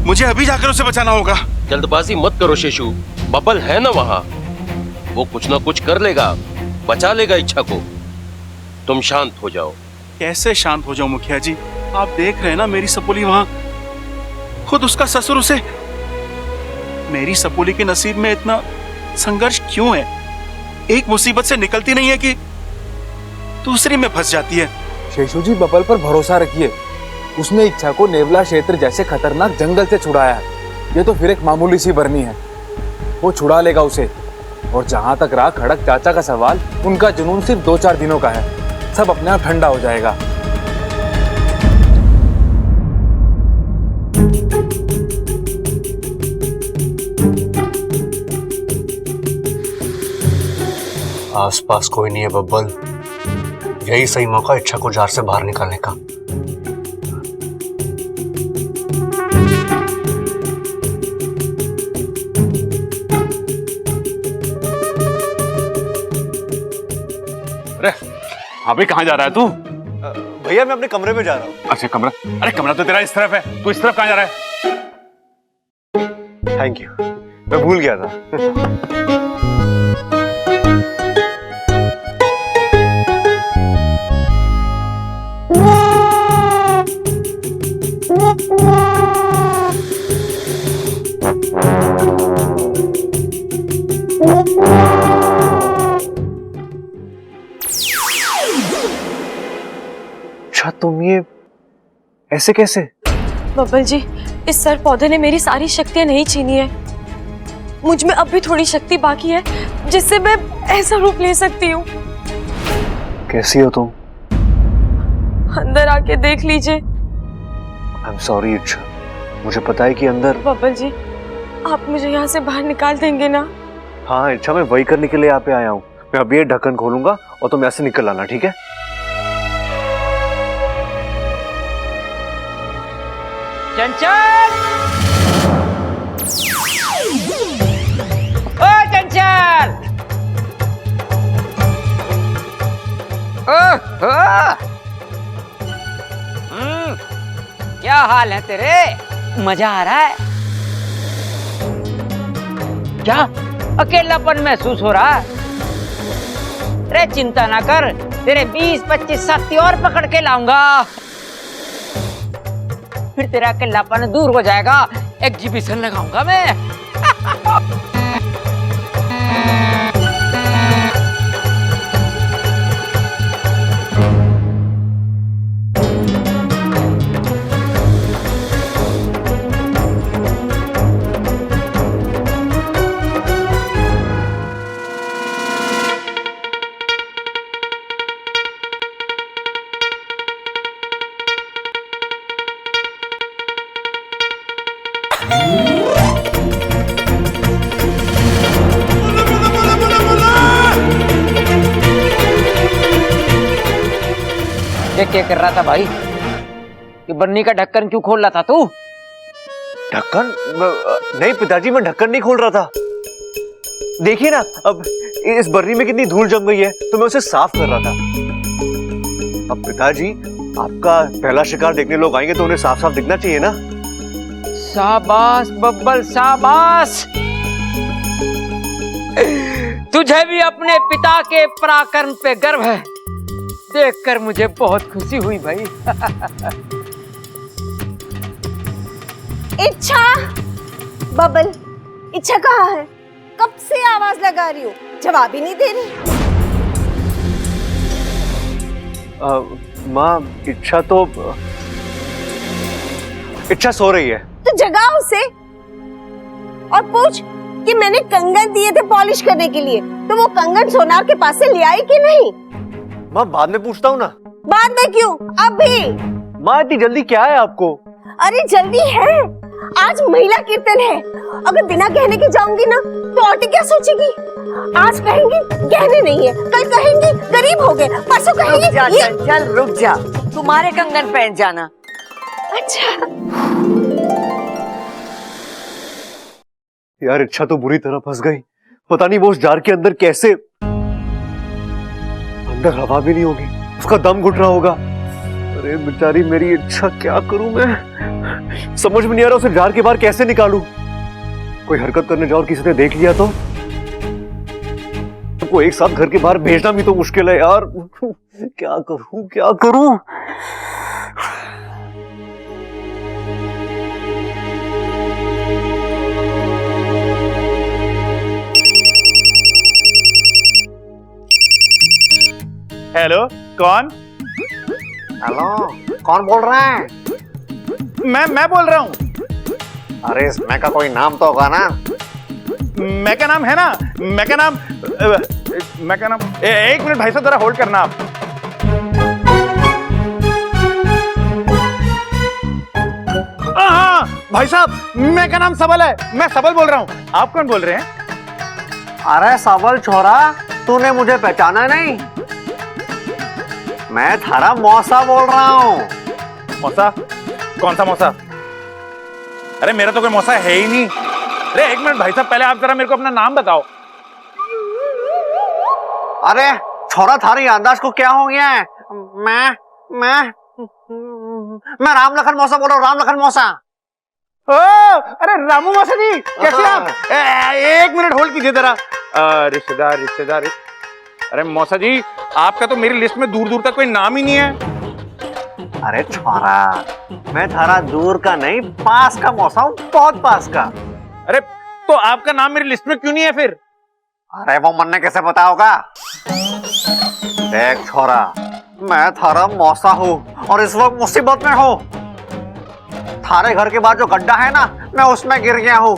मुझे अभी जाकर उसे बचाना होगा। जल्दबाजी मत करो शेषू, बबल है ना वहाँ, वो कुछ ना कुछ कर लेगा, बचा लेगा इच्छा को। तुम शांत हो जाओ। कैसे शांत हो जाऊं मुखिया जी? आप देख रहे हैं ना मेरी सपोली वहाँ, खुद उसका ससुर उसे। मेरी सपोली के नसीब में इतना संघर्ष क्यों है? एक मुसीबत से निकलती नहीं है कि दूसरी में फंस जाती है। शेषू जी, बबल पर भरोसा रखिए, उसने इच्छा को नेवला क्षेत्र जैसे खतरनाक जंगल से छुड़ाया है। ये तो फिर एक मामूली सी बरनी है, वो छुड़ा लेगा उसे। और जहां तक रहा खड़क चाचा का सवाल, उनका जुनून सिर्फ 2-4 दिनों का है, सब अपने आप ठंडा हो जाएगा। आसपास कोई नहीं है बब्बल, यही सही मौका इच्छा को जार से बाहर निकालने का। अरे अभी कहाँ जा रहा है तू? भैया मैं अपने कमरे में जा रहा हूँ। अच्छा कमरा? अरे कमरा तो तेरा इस तरफ है, तू इस तरफ कहाँ जा रहा है? थैंक यू, मैं भूल गया था। अच्छा तुम ये ऐसे कैसे? बब्बल जी, इस सर पौधे ने मेरी सारी शक्तियां नहीं छीनी है। मुझ में अब भी थोड़ी शक्ति बाकी है जिससे मैं ऐसा रूप ले सकती हूँ। कैसी हो तुम? अंदर आके देख लीजिए। आई एम सॉरी इच्छा, मुझे पता है कि अंदर। बब्बल जी, आप मुझे यहाँ से बाहर निकाल देंगे ना? हाँ इच्छा, मैं वही करने के लिए यहाँ पे आया हूँ। मैं अभी ये ढक्कन खोलूंगा और तुम यहाँ से निकल आना, ठीक है? चंचल, ओ चंचल, ओह, क्या हाल है तेरे? मजा आ रहा है क्या? अकेलापन महसूस हो रहा है? अरे चिंता ना कर, तेरे 20-25 साथी और पकड़ के लाऊंगा, फिर तेरा अकेलापन दूर हो जाएगा। एग्जीबिशन लगाऊंगा मैं। ये क्या कर रहा था भाई? ये बन्नी का ढक्कन क्यों खोल रहा था तू? ढक्कन? नहीं पिताजी, मैं ढक्कन नहीं खोल रहा था। देखिए ना, अब इस बर्री में कितनी धूल जम गई है, तो मैं उसे साफ कर रहा था। अब पिताजी, आपका पहला शिकार देखने लोग आएंगे तो उन्हें साफ साफ दिखना चाहिए ना। शाबाश बब्बल, शाबाश। तुझे भी अपने पिता के पराक्रम पे गर्व है, देखकर मुझे बहुत खुशी हुई भाई। इच्छा, बबल, इच्छा कहाँ है? कब से आवाज लगा रही हूँ, जवाब ही नहीं दे रही। माँ, इच्छा सो रही है। तो जगाओ उसे और पूछ कि मैंने कंगन दिए थे पॉलिश करने के लिए, तो वो कंगन सोनार के पास से ले आई कि नहीं? माँ बाद में पूछता हूँ ना। बाद में क्यों, अभी। माँ इतनी जल्दी क्या है आपको? अरे जल्दी है, आज महिला कीर्तन है। अगर बिना गहने के जाऊंगी ना तो औरतें क्या सोचेगी? आज कहेंगी गहने नहीं है, कल कहेंगी गरीब हो गए, परसों कहेंगी चल रुक जा, तुम्हारे कंगन पहन जाना। अच्छा यार, इच्छा तो बुरी तरह फंस गई। पता नहीं वो उस जार के अंदर कैसे, अंदर हवा भी नहीं होगी, उसका दम घुट रहा होगा। अरे बेचारी मेरी इच्छा क्या करूं मैं, समझ में नहीं आ रहा उसे जार के बाहर कैसे निकालूं। कोई हरकत करने जाओ और किसी ने देख लिया तो सबको एक साथ घर के बाहर भेजना भी तो मुश्किल है यार। क्या करूं क्या करूं। हेलो, कौन? हेलो, कौन बोल रहे हैं? मैं बोल रहा हूँ। अरे इसमें का कोई नाम तो होगा ना? मैं का नाम है ना, मैं का नाम एक मिनट भाई साहब, जरा होल्ड करना आप। हाँ भाई साहब, मैं का नाम सबल है, मैं सबल बोल रहा हूँ। आप कौन बोल रहे हैं? अरे सबल छोरा, तूने मुझे पहचाना नहीं? मैं थारा मौसा बोल रहा हूँ। मौसा? कौन सा मौसा? अरे मेरा तो कोई मौसा है ही नहीं। अरे एक मिनट भाई साहब, पहले आप जरा मेरे को अपना नाम बताओ। अरे छोरा, थारी याददाश्त को क्या हो गया है? मैं राम लखन मौसा बोल रहा हूँ, राम लखन मौसा। ओ, अरे रामू मौसा जी, कैसे आप? एक मिनट होल्ड कीजिए जरा। रिश्तेदार। अरे मौसा जी, आपका तो मेरी लिस्ट में दूर दूर तक कोई नाम ही नहीं है। अरे छोरा, मैं थारा दूर का नहीं, पास का मौसा हूँ, बहुत पास का। अरे तो आपका नाम मेरी लिस्ट में क्यों नहीं है फिर? अरे वो मन ने कैसे पता होगा? देख छोरा, मैं थारा मौसा हूँ और इस वक्त मुसीबत में हूँ। थारे घर के बाद जो गड्ढा है ना, मैं उसमें गिर गया हूँ।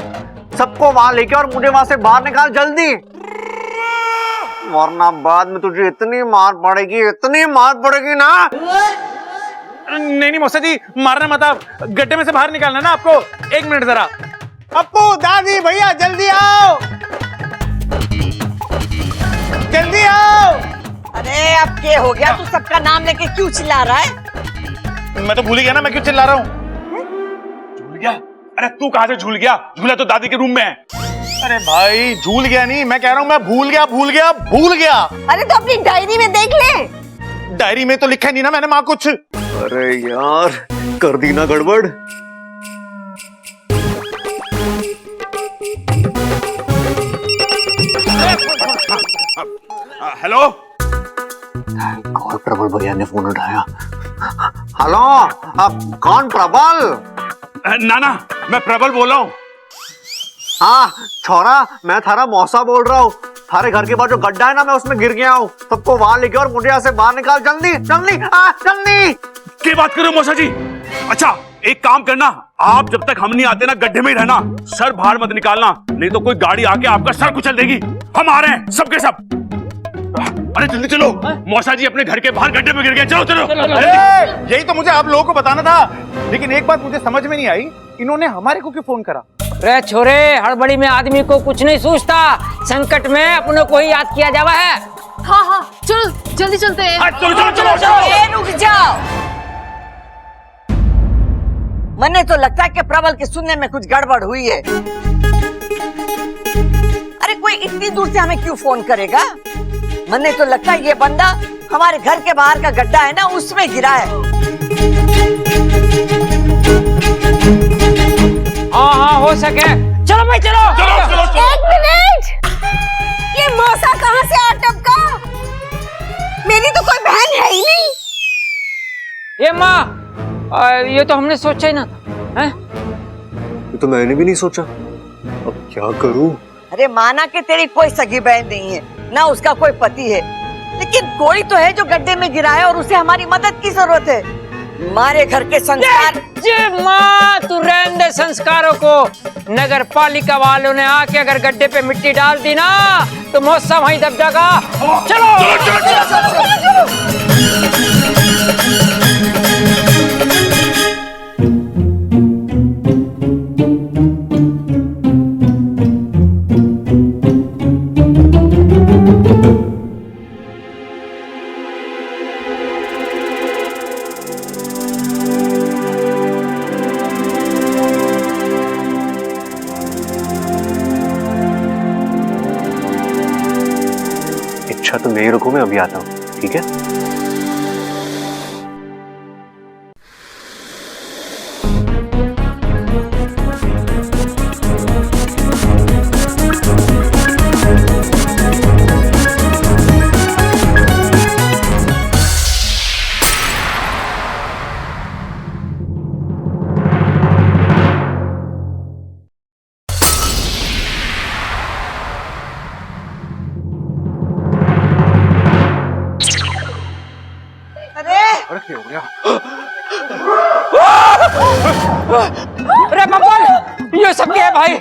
सबको वहां लेके और मुझे वहां से बाहर निकाल जल्दी, वरना बाद में तुझे इतनी मार पड़ेगी ना। नहीं मौसा जी, मारना मत आप, गड्ढे में से बाहर निकालना ना आपको। एक मिनट जरा। अप्पू, दादी, भैया जल्दी आओ, जल्दी आओ। अरे अब क्या हो गया? तू सबका नाम लेके क्यों चिल्ला रहा है? मैं तो भूल ही गया ना, मैं क्यों चिल्ला रहा हूँ? झूल गया? अरे तू कहां से झूल गया? झूला तो दादी के रूम में है। अरे भाई, झूल गया नहीं, मैं कह रहा हूँ मैं भूल गया। अरे तो अपनी डायरी में देख ले। डायरी में तो लिखा नहीं ना मैंने माँ कुछ। अरे यार, कर दी ना गड़बड़। हेलो, कौन? प्रबल भैया ने फोन उठाया। हेलो, कौन? प्रबल? नाना, मैं प्रबल बोल रहा हूँ। हाँ छोरा, मैं थारा मौसा बोल रहा हूँ। थारे घर के बाद जो गड्ढा है ना, मैं उसमें गिर गया हूँ। सबको वहां लेके और मुझे यहाँ से बाहर निकाल जल्दी। क्या बात कर रहे हो मौसा जी? अच्छा एक काम करना, आप जब तक हम नहीं आते ना, गड्ढे में ही रहना, सर बाहर मत निकालना, नहीं तो कोई गाड़ी आके आपका सर कुचल देगी। हम आ रहे हैं सबके सब। अरे जल्दी चलो, मौसा जी अपने घर के बाहर गड्ढे में गिर गए। चलो। अरे यही तो मुझे आप लोगों को बताना था, लेकिन एक बात मुझे समझ में नहीं आई, इन्होंने हमारे को क्यों फोन करा? रे छोरे, हड़बड़ी में आदमी को कुछ नहीं सोचता, संकट में अपनों को ही याद किया जावा है। हाँ, चल जल्दी चलते हैं। चलो, रुक जाओ। मने तो लगता है कि प्रबल के सुनने में कुछ गड़बड़ हुई है। अरे कोई इतनी दूर से हमें क्यों फोन करेगा? मने तो लगता है ये बंदा हमारे घर के बाहर का गड्ढा है ना, उसमें गिरा है। हाँ, हो सके। चलो भाई, चलो। एक मिनट, ये मौसा कहाँ से आ टपका? मेरी तो कोई बहन है ही नहीं। ये माँ, ये तो हमने सोचा ही ना था। ये तो मैंने भी नहीं सोचा, अब क्या करूं? अरे माना कि तेरी कोई सगी बहन नहीं है ना, उसका कोई पति है, लेकिन कोई तो है जो गड्ढे में गिरा है और उसे हमारी मदद की जरूरत है। हमारे घर के संस्कार। जी माँ, तू रहने दे संस्कारों को। नगर पालिका वालों ने आके अगर गड्ढे पे मिट्टी डाल दी ना, तो मौसम वहीं दब जाएगा। चलो। इच्छा तो नहीं रखूं, मैं अभी आता हूं, ठीक है? भाई?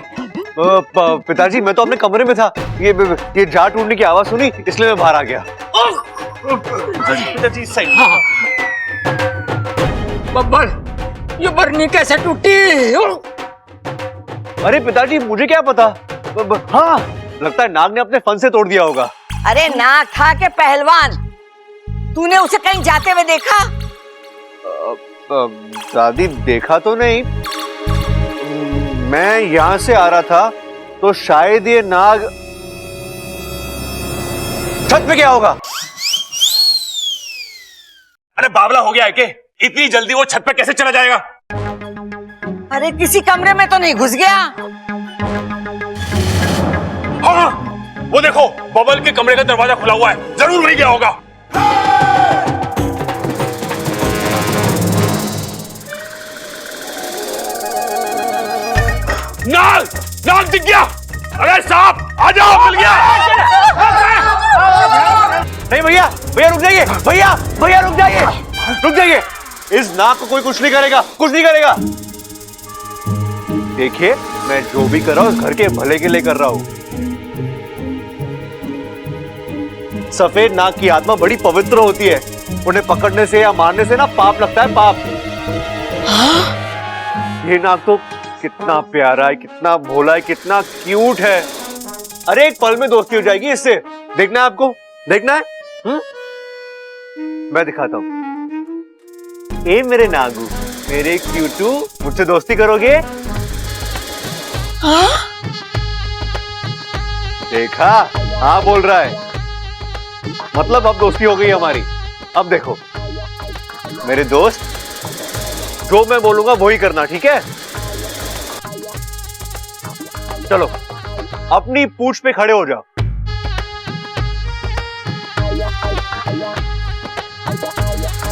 पिताजी मैं तो अपने कमरे में था, ये जार टूटने की आवाज सुनी इसलिए मैं बाहर आ गया। पिताजी सही। बब्बर, ये बरनी कैसे टूटी? अरे पिताजी मुझे क्या पता। हाँ लगता है नाग ने अपने फन से तोड़ दिया होगा। अरे नाग था के पहलवान, तूने उसे कहीं जाते हुए देखा? दादी देखा तो नहीं, मैं यहाँ से आ रहा था तो शायद ये नाग छत पे क्या होगा। अरे बावला हो गया है के? इतनी जल्दी वो छत पे कैसे चला जाएगा? अरे किसी कमरे में तो नहीं घुस गया? हाँ वो देखो, बबल के कमरे का दरवाजा खुला हुआ है, जरूर वहीं गया होगा। नाग, नाग दिख गया। अरे साहब आ जाओ, मिल गया। नहीं भैया, भैया रुक जाइए, भैया भैया रुक जाइए, रुक जाइए। इस नाग को कोई कुछ नहीं करेगा, कुछ नहीं करेगा। देखिए मैं जो भी कर रहा हूँ घर के भले के लिए कर रहा हूँ। सफेद नाग की आत्मा बड़ी पवित्र होती है, उन्हें पकड़ने से या मारने से ना पाप लगता है, पाप। ये नाग तो कितना प्यारा है, कितना भोला है, कितना क्यूट है। अरे एक पल में दोस्ती हो जाएगी इससे। देखना है आपको, देखना है? मैं दिखाता हूं। ए मेरे नागू, मेरे क्यूटू, मुझसे दोस्ती करोगे? देखा, हाँ बोल रहा है। मतलब अब दोस्ती हो गई हमारी। अब देखो मेरे दोस्त, जो मैं बोलूंगा वो ही करना, ठीक है? चलो अपनी पूंछ पे खड़े हो जाओ।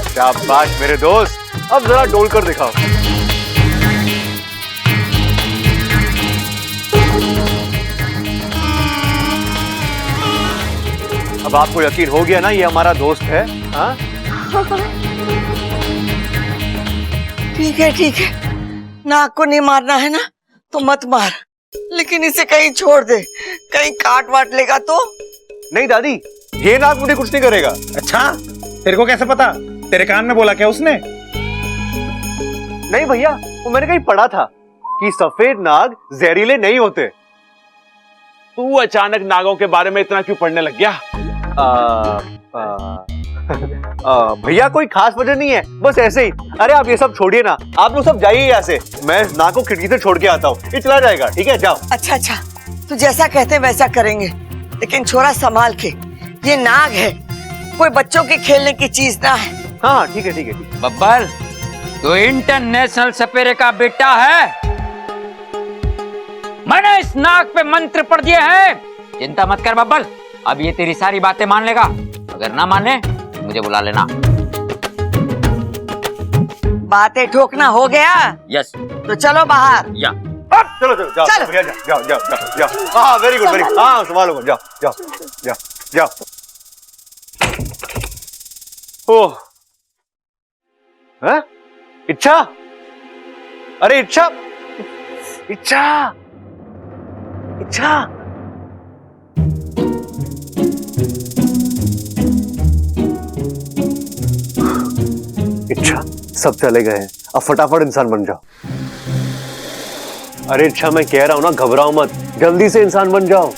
शाबाश मेरे दोस्त, अब जरा डोल कर दिखाओ। अब आपको यकीन हो गया ना ये हमारा दोस्त है? हाँ? ठीक है ठीक है, नाग को नहीं मारना है ना तो मत मार, लेकिन इसे कहीं छोड़ दे, कहीं काट वाट लेगा तो। नहीं दादी, ये नाग मुझे कुछ नहीं करेगा। अच्छा, तेरे को कैसे पता? तेरे कान में बोला क्या उसने? नहीं भैया, वो मैंने कहीं पढ़ा था कि सफेद नाग जहरीले नहीं होते। तू अचानक नागों के बारे में इतना क्यों पढ़ने लग गया? भैया कोई खास वजह नहीं है, बस ऐसे ही। अरे आप ये सब छोड़िए ना, आप लोग सब जाइए यहाँ से। मैं नाग को खिड़की से छोड़ के आता हूँ, ये चला जाएगा, ठीक है? जाओ। अच्छा अच्छा, तू जैसा कहते वैसा करेंगे, लेकिन छोरा संभाल के, ये नाग है, कोई बच्चों के खेलने की चीज ना है। हाँ ठीक है ठीक है ठीक है। बब्बर, तो इंटरनेशनल सपेरे का बेटा है। मैंने इस नाग पे मंत्र पढ़ दिए हैं। चिंता मत कर बब्बर, अब ये तेरी सारी बातें मान लेगा। अगर ना माने मुझे बुला लेना। बातें ठोकना हो गया? यस। तो चलो बाहर। या चलो चलो जाओ, चलो। भैया जाओ जाओ जाओ जाओ। हाँ वेरी गुड, वेरी गुड। हाँ संभालो, जाओ जाओ जाओ जाओ। ओह, इच्छा, अरे इच्छा, इच्छा, इच्छा। इच्छा, सब चले गए हैं, अब फटाफट इंसान बन जाओ। अरे इच्छा मैं कह रहा हूं ना, घबराओ मत, जल्दी से इंसान बन जाओ।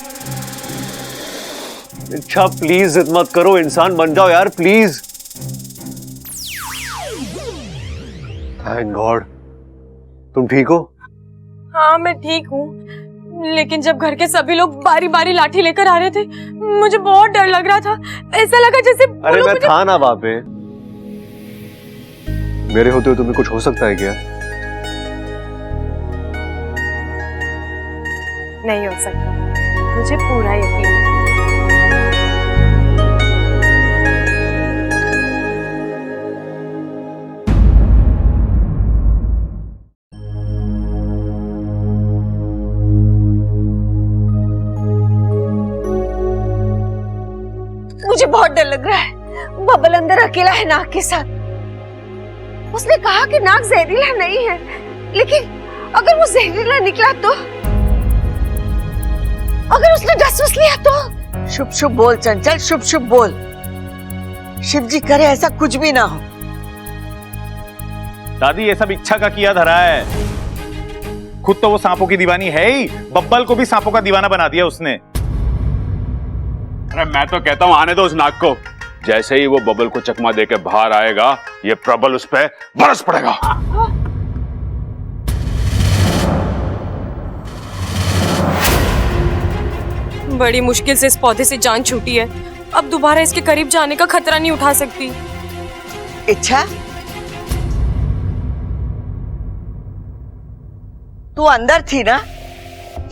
इच्छा प्लीज जिद मत करो, इंसान बन जाओ यार प्लीज। थैंक गॉड, तुम ठीक हो? हाँ मैं ठीक हूँ, लेकिन जब घर के सभी लोग बारी बारी लाठी लेकर आ रहे थे, मुझे बहुत डर लग रहा था। ऐसा लगा जैसे अरे मैं था ना वहां पे, मेरे होते हुए तुम्हें कुछ हो सकता है क्या? नहीं हो सकता, मुझे पूरा यकीन है। मुझे बहुत डर लग रहा है। बबल अंदर अकेला है नाग के साथ। उसने कहा कि नाग जहरीला नहीं है, लेकिन अगर वो जहरीला निकला तो अगर उसने डस वस लिया तो? शुभ शुभ बोल चंचल, शुभ शुभ बोल। शिव जी करे ऐसा कुछ भी ना हो। दादी ये सब इच्छा का किया धरा है। खुद तो वो सांपों की दीवानी है ही, बब्बल को भी सांपों का दीवाना बना दिया उसने। अरे मैं तो कहता हूं आने दो उस नाग को। जैसे ही वो बबल को चकमा देके बाहर आएगा, ये प्रबल उस पे बरस पड़ेगा। बड़ी मुश्किल से इस पौधे से जान छूटी है। अब दोबारा इसके करीब जाने का खतरा नहीं उठा सकती। इच्छा, तू अंदर थी ना?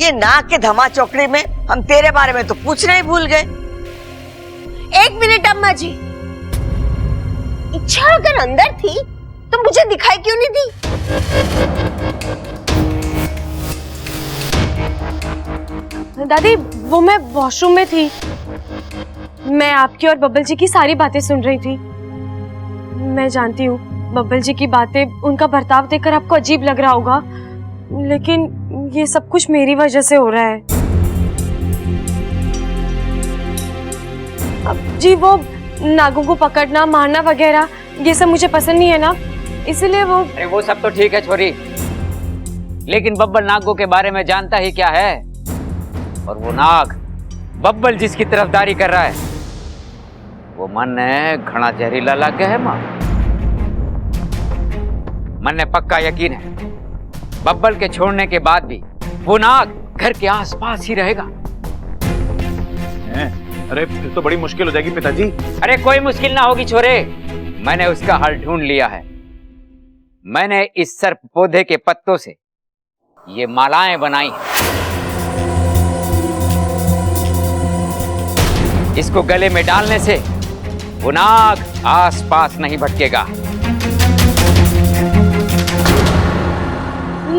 ये नाग के धमा चौकड़ी में हम तेरे बारे में तो पूछना ही भूल गए। एक मिनट अम्मा जी, इच्छा अगर अंदर थी तो मुझे दिखाई क्यों नहीं दी? दादी वो मैं वॉशरूम में थी। मैं आपकी और बब्बल जी की सारी बातें सुन रही थी। मैं जानती हूँ बब्बल जी की बातें, उनका बर्ताव देखकर आपको अजीब लग रहा होगा, लेकिन ये सब कुछ मेरी वजह से हो रहा है। अब जी वो नागों को पकड़ना मारना वगैरह ये सब मुझे पसंद नहीं है ना, इसलिए वो। अरे वो सब तो ठीक है छोरी, लेकिन बब्बल नागों के बारे में जानता ही क्या है? और वो नाग बब्बल जिसकी तरफदारी कर रहा है वो मन घना जहरीला लग गया है मां। मन ने पक्का यकीन है बब्बल के छोड़ने के बाद भी वो नाग घर के आसपास ही रहेगा। अरे फिर तो बड़ी मुश्किल हो जाएगी पिताजी। अरे कोई मुश्किल ना होगी छोरे, मैंने उसका हल ढूंढ लिया है। मैंने इस सर्प पौधे के पत्तों से ये मालाएं बनाई हैं। इसको गले में डालने से वो नाग आसपास नहीं भटकेगा।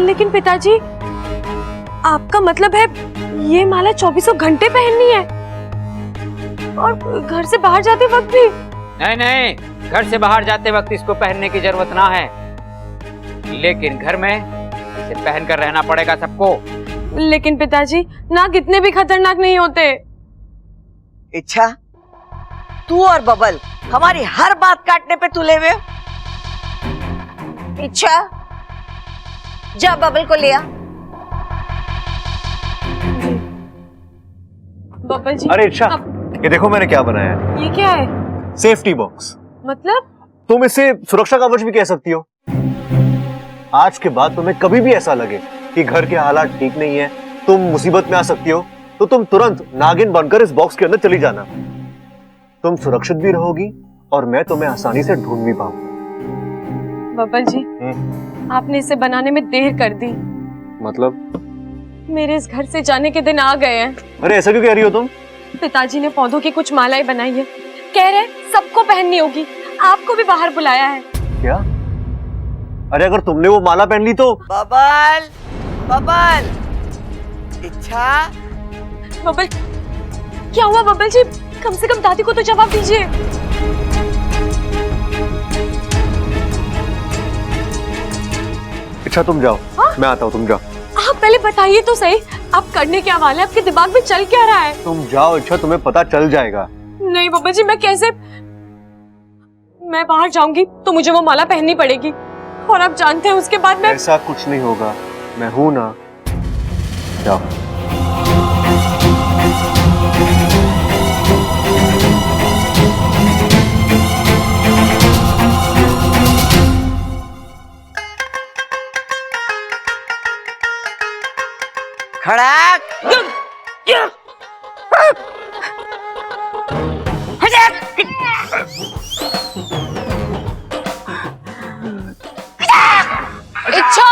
लेकिन पिताजी आपका मतलब है ये माला 24 घंटे पहननी है और घर से बाहर जाते वक्त भी? नहीं नहीं, घर से बाहर जाते वक्त इसको पहनने की जरूरत ना है, लेकिन घर में इसे पहनकर रहना पड़ेगा सबको। लेकिन पिताजी नाग इतने भी खतरनाक नहीं होते। इच्छा, तू और बबल हमारी हर बात काटने पे तुले हुए हो। इच्छा, जा बबल को ले आ। बब्बल जी। अरे इच्छा, ये देखो मैंने क्या बनाया है। ये क्या है? Safety box. मतलब? तुम इसे सुरक्षा कवच भी कह सकती हो। आज के बाद तुम्हें कभी भी ऐसा लगे कि घर के हालात ठीक नहीं है, तुम मुसीबत में आ सकती हो, तो तुम तुरंत नागिन बनकर इस बॉक्स के अंदर चली जाना। तुम सुरक्षित भी रहोगी और मैं तुम्हें आसानी से ढूंढ भी पाऊंगा। बब्बल जी, आपने इसे बनाने में देर कर दी। मतलब? मेरे इस घर से जाने के दिन आ गए हैं। अरे ऐसा क्यों कह रही हो तुम? पिताजी ने पौधों की कुछ मालाएं बनाई है, कह रहे सबको पहननी होगी, आपको भी बाहर बुलाया है। क्या? अरे अगर तुमने वो माला पहन ली तो? बबल, बबल, इच्छा। बब्बल, क्या हुआ बब्बल जी? कम से कम दादी को तो जवाब दीजिए। अच्छा तुम जाओ। मैं आता हूँ, तुम जाओ। आप पहले बताइए तो सही, आप करने क्या वाले? आपके दिमाग में चल क्या रहा है? तुम जाओ इच्छा, तुम्हें पता चल जाएगा। नहीं बब्बल जी, मैं कैसे? मैं बाहर जाऊंगी तो मुझे वो माला पहननी पड़ेगी, और आप जानते हैं उसके बाद मैं। ऐसा कुछ नहीं होगा, मैं हूं ना। जाओ। खड़ाक। इच्छा,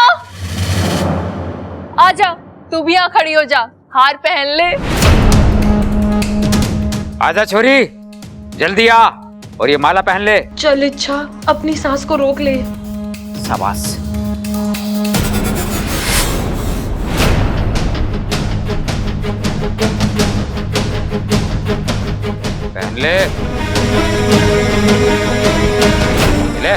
आजा, तू भी यहाँ खड़ी हो जा, हार पहन ले। आजा छोरी, जल्दी आ और ये माला पहन ले। चल इच्छा, अपनी सांस को रोक ले। शाबाश। पहन ले, ले।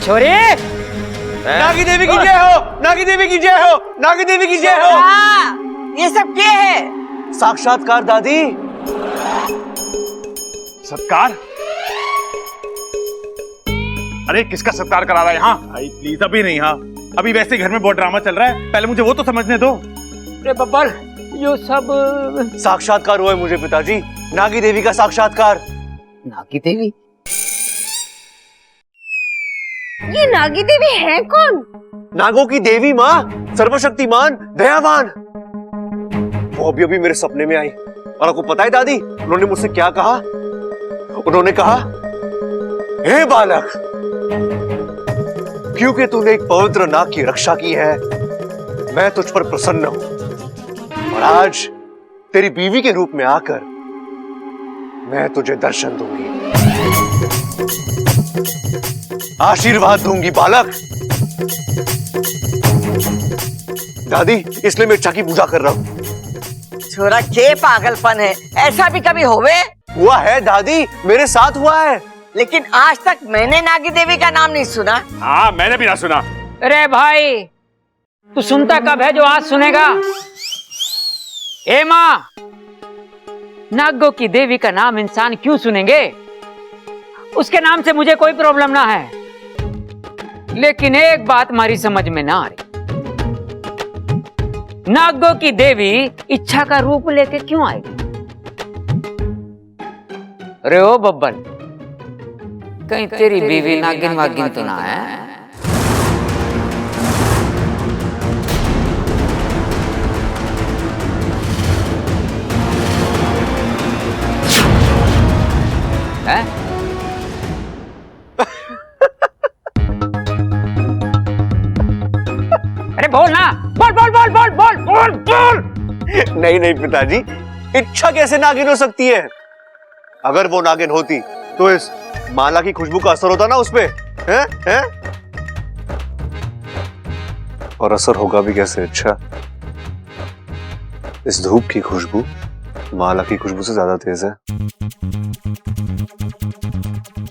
छोरी, नागी देवी की जय हो, नागी देवी की जय हो, नागी देवी की जय हो। ये सब क्या है? साक्षात्कार दादी। सत्कार? अरे किसका सत्कार करा रहा है यहाँ? भाई प्लीज अभी नहीं। हाँ अभी वैसे घर में बहुत ड्रामा चल रहा है, पहले मुझे वो तो समझने दो। अरे बब्बल, यो सब साक्षात्कार हुआ है मुझे पिताजी, नागी देवी का साक्षात्कार। नागी देवी? ये नागी देवी है कौन? नागों की देवी माँ, सर्वशक्तिमान, दयावान। वो अभी अभी मेरे सपने में आई और आपको पता है दादी उन्होंने मुझसे क्या कहा? उन्होंने कहा, हे बालक, क्योंकि तूने एक पवित्र नाग की रक्षा की है, मैं तुझ पर प्रसन्न हूं और आज तेरी बीवी के रूप में आकर मैं तुझे दर्शन दूंगी, आशीर्वाद दूंगी बालक। दादी इसलिए मैं इच्छा की पूजा कर रहा हूं। छोरा के पागलपन है, ऐसा भी कभी होवे? हुआ है दादी, मेरे साथ हुआ है। लेकिन आज तक मैंने नागी देवी का नाम नहीं सुना। हाँ मैंने भी ना सुना। अरे भाई, तू सुनता कब है जो आज सुनेगा? ए माँ, नागों की देवी का नाम इंसान क्यों सुनेंगे? उसके नाम से मुझे कोई प्रॉब्लम ना है, लेकिन एक बात हमारी समझ में ना आ रही, नागों की देवी इच्छा का रूप लेके क्यों आएगी? अरे ओ बब्बल, कहीं तेरी बीवी नागिन वागिन तो ना है? हैं? अरे बोल ना, बोल बोल बोल बोल बोल बोल बोल। नहीं नहीं पिताजी, इच्छा कैसे नागिन हो सकती है? अगर वो नागिन होती तो इस माला की खुशबू का असर होता ना उसपे, हैं? और असर होगा भी कैसे? अच्छा, इस धूप की खुशबू माला की खुशबू से ज्यादा तेज है।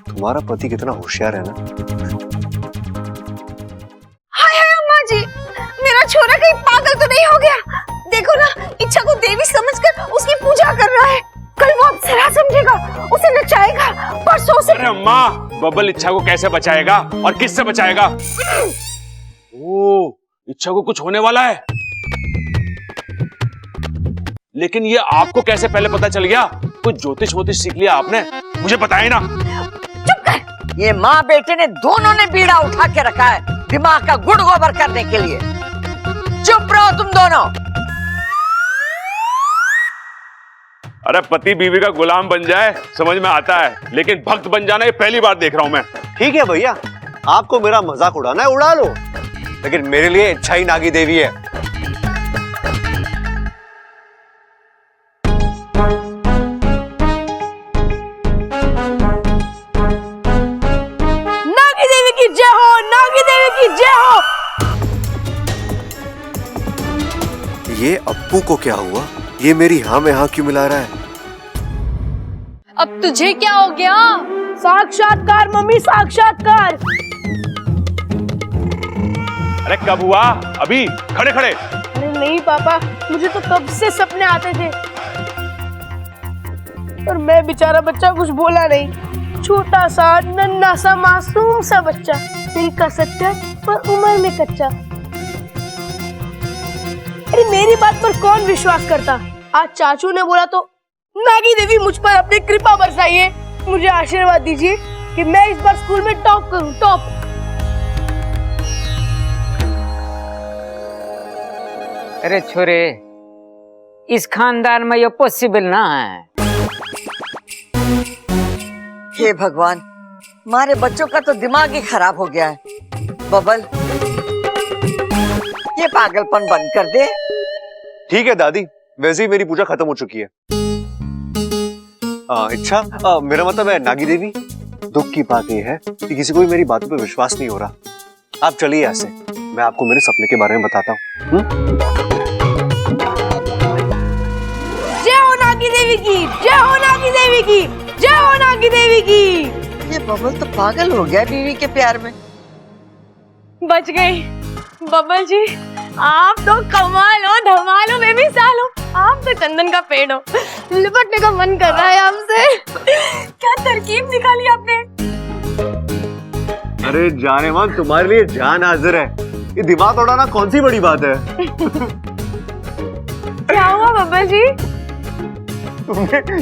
तुम्हारा पति कितना होशियार है ना। हाय हाय अम्मा जी, मेरा छोरा कहीं पागल तो नहीं हो गया? देखो ना, इच्छा को देवी समझकर उसकी पूजा कर रहा है। कल वो अप्सरा समझेगा, उसे नचाएगा, परसों से। अरे अम्मा, बब्बल इच्छा को कैसे बचाएगा और किससे बचाएगा? ओ, इच्छा को कुछ होने वाला है। लेकिन ये आपको कैसे पहले पता चल गया? कुछ ज्योतिष वोतिष सीख लिया आपने? मुझे बताइए ना। चुप कर। ये माँ बेटे ने दोनों ने बीड़ा उठा के रखा है दिमाग का गुड़ गोबर करने के लिए। चुप रहो तुम दोनों। अरे पति बीवी का गुलाम बन जाए समझ में आता है, लेकिन भक्त बन जाना ये पहली बार देख रहा हूं मैं। ठीक है भैया, आपको मेरा मजाक उड़ाना है उड़ा लो, लेकिन मेरे लिए इच्छा ही नागी देवी है। नागी देवी की जय हो, नागी देवी की जय हो। ये अप्पू को क्या हुआ? ये मेरी हाँ में हाँ क्यों मिला रहा है? अब तुझे क्या हो गया? साक्षात्कार मम्मी, साक्षात्कार। अरे कब हुआ? अभी खड़े खड़े। अरे नहीं पापा, मुझे तो कब से सपने आते थे, और मैं बेचारा बच्चा कुछ बोला नहीं। छोटा सा नन्हा सा मासूम सा बच्चा, दिल का सच्चा पर उम्र में कच्चा। अरे मेरी बात पर कौन विश्वास करता? आज चाचू ने बोला तो नागी देवी मुझ पर अपनी कृपा बरसाइए। मुझे आशीर्वाद दीजिए कि मैं इस बार स्कूल में टॉप करूं, टॉप। अरे छोरे, इस खानदान में ये पॉसिबल ना है। हे भगवान, हमारे बच्चों का तो दिमाग ही खराब हो गया है। बबल, ये पागलपन बंद कर दे। ठीक है दादी, वैसे ही मेरी पूजा खत्म हो चुकी है। इच्छा, मेरा मतलब है नागी देवी, दुख की बात यह है कि किसी को भी मेरी बातों पे विश्वास नहीं हो रहा। आप चलिए यहाँ से, मैं आपको मेरे सपने के बारे में बताता हूँ। जय हो नागी देवी की, जय हो नागी देवी की, जय हो नागी देवी की। ये बबल तो पागल हो गया बीवी के प्यार में। बच गई। बब्बल जी आप तो कमाल हो, धमाल हो, बेमिसाल हो। आप तो चंदन का पेड़ हो, लिपटने का मन कर रहा है आपसे। क्या तरकीब निकाली आपने। अरे जाने मन, तुम्हारे लिए जान हाजिर है। ये दिमाग उड़ाना कौन सी बड़ी बात है। क्या हुआ बब्बल जी?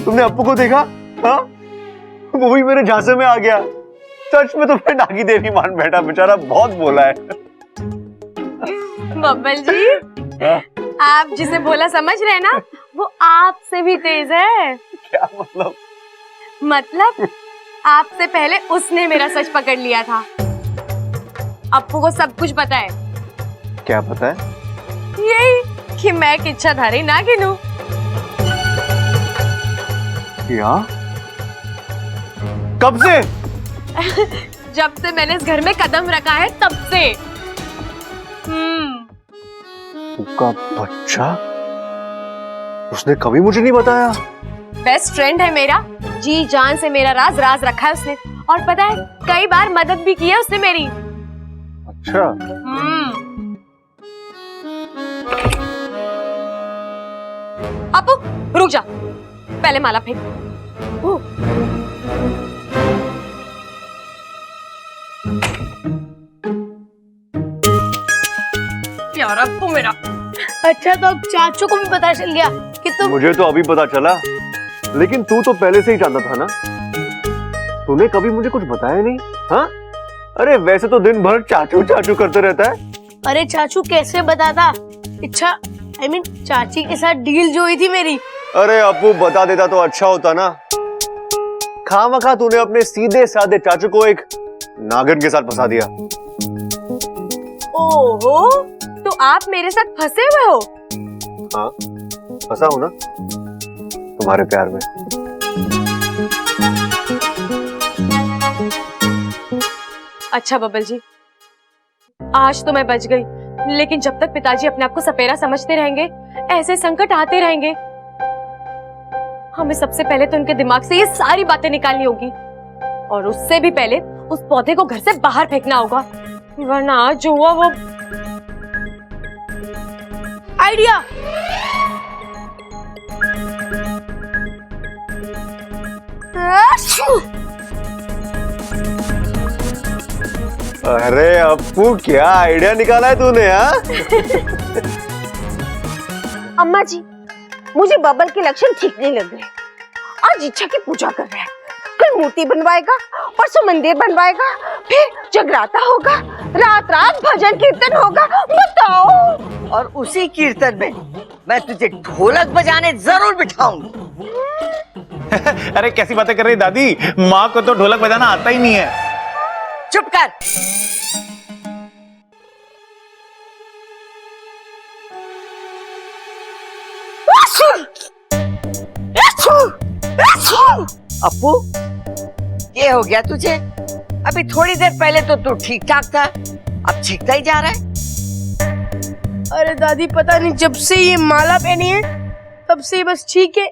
तुमने अप्पू को देखा? हाँ, वो भी मेरे झांसे में आ गया। सच में तुम्हें नागी देवी मान बैठा, बेचारा बहुत बोला है। बब्बल जी आप जिसे बोला समझ रहे ना, वो आपसे भी तेज है। क्या मतलब? मतलब आपसे पहले उसने मेरा सच पकड़ लिया था। अप्पू को सब कुछ पता है। क्या पता है? यही कि मैं एक इच्छाधारी नागिन हूँ। क्या? कब से? जब से मैंने इस घर में कदम रखा है तब से। उसका बच्चा? उसने कभी मुझे नहीं बताया। बेस्ट फ्रेंड है मेरा, जी जान से मेरा राज रखा है उसने। और पता है कई बार मदद भी की है उसने मेरी। अच्छा। अपू रुक जा, पहले माला फेंक। यार अपू मेरा। अच्छा तो अब चाचू को भी पता चल गया कि तुम। मुझे तो अभी पता चला, लेकिन तू तो पहले से ही जानता था ना। तूने कभी मुझे कुछ बताया नहीं। हाँ, अरे वैसे तो दिन भर चाचू चाचू करते रहता है। अरे चाचू कैसे बताता? अच्छा चाची के साथ डील जो हुई थी मेरी। अरे अप्पू बता देता तो अच्छा होता ना। खामखा तूने अपने सीधे साधे चाचू को एक नागिन के साथ फंसा दिया। ओहो, तो आप मेरे साथ फंसे हुए हो? हाँ, फंसा हूं ना तुम्हारे प्यार में। अच्छा बब्बल जी, आज तो मैं बच गई, लेकिन जब तक पिताजी अपने आप को सपेरा समझते रहेंगे, ऐसे संकट आते रहेंगे। हमें सबसे पहले तो उनके दिमाग से ये सारी बातें निकालनी होगी, और उससे भी पहले उस पौधे को घर से बाहर फेंकना होगा, वरना आज जो हुआ वो। आइडिया। अरे अप्पू क्या आइडिया निकाला है तूने? हाँ अम्मा जी, मुझे बबल के लक्षण ठीक नहीं लग रहे। आज इच्छा की पूजा कर रहा है, कल मूर्ति बनवाएगा, परसों मंदिर बनवाएगा, फिर जगराता होगा, रात रात भजन कीर्तन होगा। बताओ। और उसी कीर्तन में मैं तुझे ढोलक बजाने जरूर बिठाऊंगी। अरे कैसी बातें कर रही दादी, माँ को तो ढोलक बजाना आता ही नहीं है। चुप कर। अप्पू ये हो गया तुझे? अभी थोड़ी देर पहले तो तू ठीक ठाक था, अब छींकता ही जा रहा है। अरे दादी पता नहीं, जब से ये माला पहनी है तब से बस ठीक है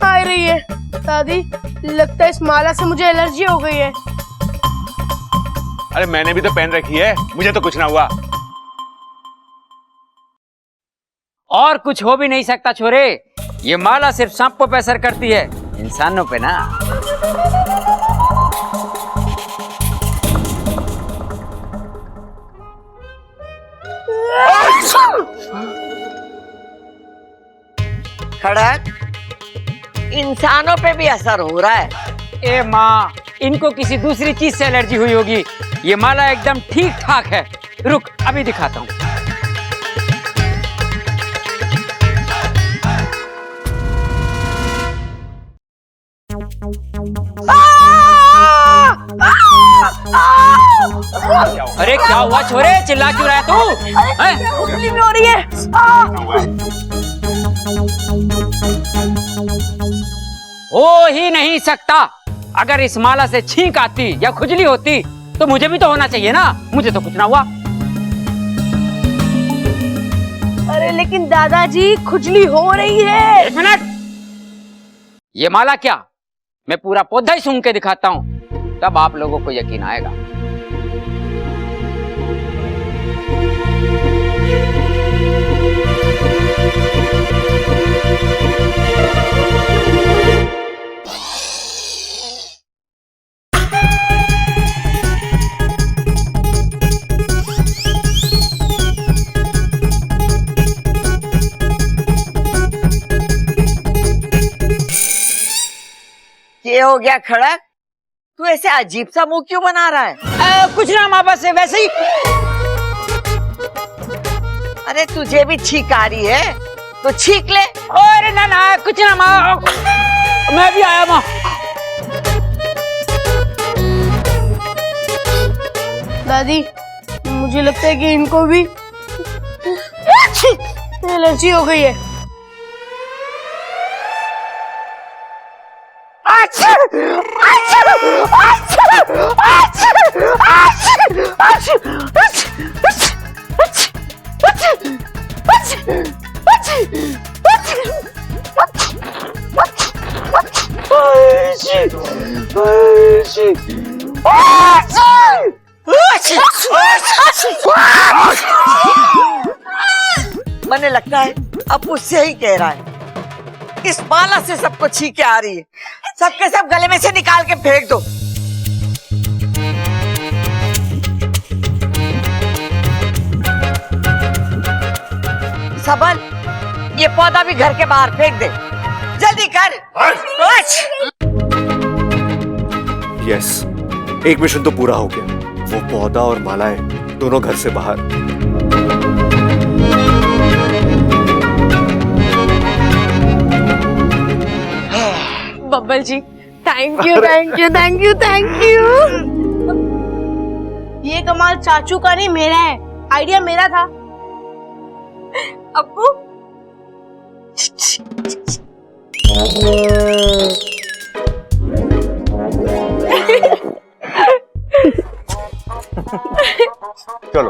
आ रही है। दादी लगता है इस माला से मुझे एलर्जी हो गई है। अरे मैंने भी तो पहन रखी है, मुझे तो कुछ ना हुआ। और कुछ हो भी नहीं सकता छोरे, ये माला सिर्फ सांपों पे असर करती है, इंसानों पे ना। खड़क, इंसानों पे भी असर हो रहा है। ए माँ, इनको किसी दूसरी चीज से एलर्जी हुई होगी, ये माला एकदम ठीक ठाक है। रुक अभी दिखाता हूँ। अरे क्या हुआ छोरे, चिल्ला क्यों रहा है तू? हैं? हो रही है। हो ही नहीं सकता। अगर इस माला से छींक आती या खुजली होती तो मुझे भी तो होना चाहिए ना, मुझे तो कुछ ना हुआ। अरे लेकिन दादाजी खुजली हो रही है। एक मिनट, ये माला क्या, मैं पूरा पौधा ही सूंघ के दिखाता हूँ। तब आप लोगों को यकीन आएगा। ये हो गया खड़क, तू ऐसे अजीब सा मुंह क्यों बना रहा है? कुछ ना माँ, बस वैसे ही। अरे तुझे भी छींक आ रही है तो छींक ले। अरे ना ना, कुछ ना माँ, मैं भी आया माँ। दादी, मुझे लगता है कि इनको भी एलर्जी हो गई है। मैंने लगता है अब मुझसे ही कह रहा है, इस माला से सबको छींके आ रही है, सबके सब गले में से निकाल के फेंक दो। सबल, ये पौधा भी घर के बाहर फेंक दे, जल्दी कर। यस, एक मिशन तो पूरा हो गया। वो पौधा और मालाएं दोनों घर से बाहर। Babbal ji, thank you thank you thank you thank you. ये कमाल चाचू का नहीं, मेरा है। आइडिया मेरा था। अब्बू, चलो,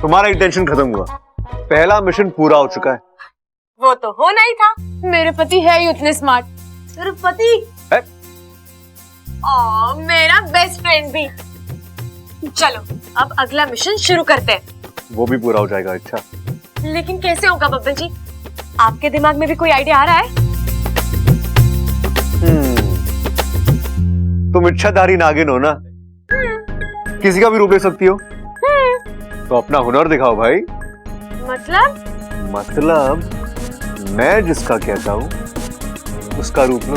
तुम्हारा टेंशन खत्म हुआ। पहला मिशन पूरा हो चुका है। वो तो होना ही था, मेरे पति है ही उतने स्मार्ट। सिर्फ पति है? मेरा बेस्ट फ्रेंड भी। चलो, अब अगला मिशन शुरू करते हैं। वो भी पूरा हो जाएगा। अच्छा, लेकिन कैसे होगा बब्बल जी? आपके दिमाग में भी कोई आइडिया आ रहा है? तुम इच्छाधारी नागिन हो ना, किसी का भी रूप ले सकती हो। तो अपना हुनर दिखाओ भाई। मतलब मैं जिसका कहता हूँ उसका रूप लो।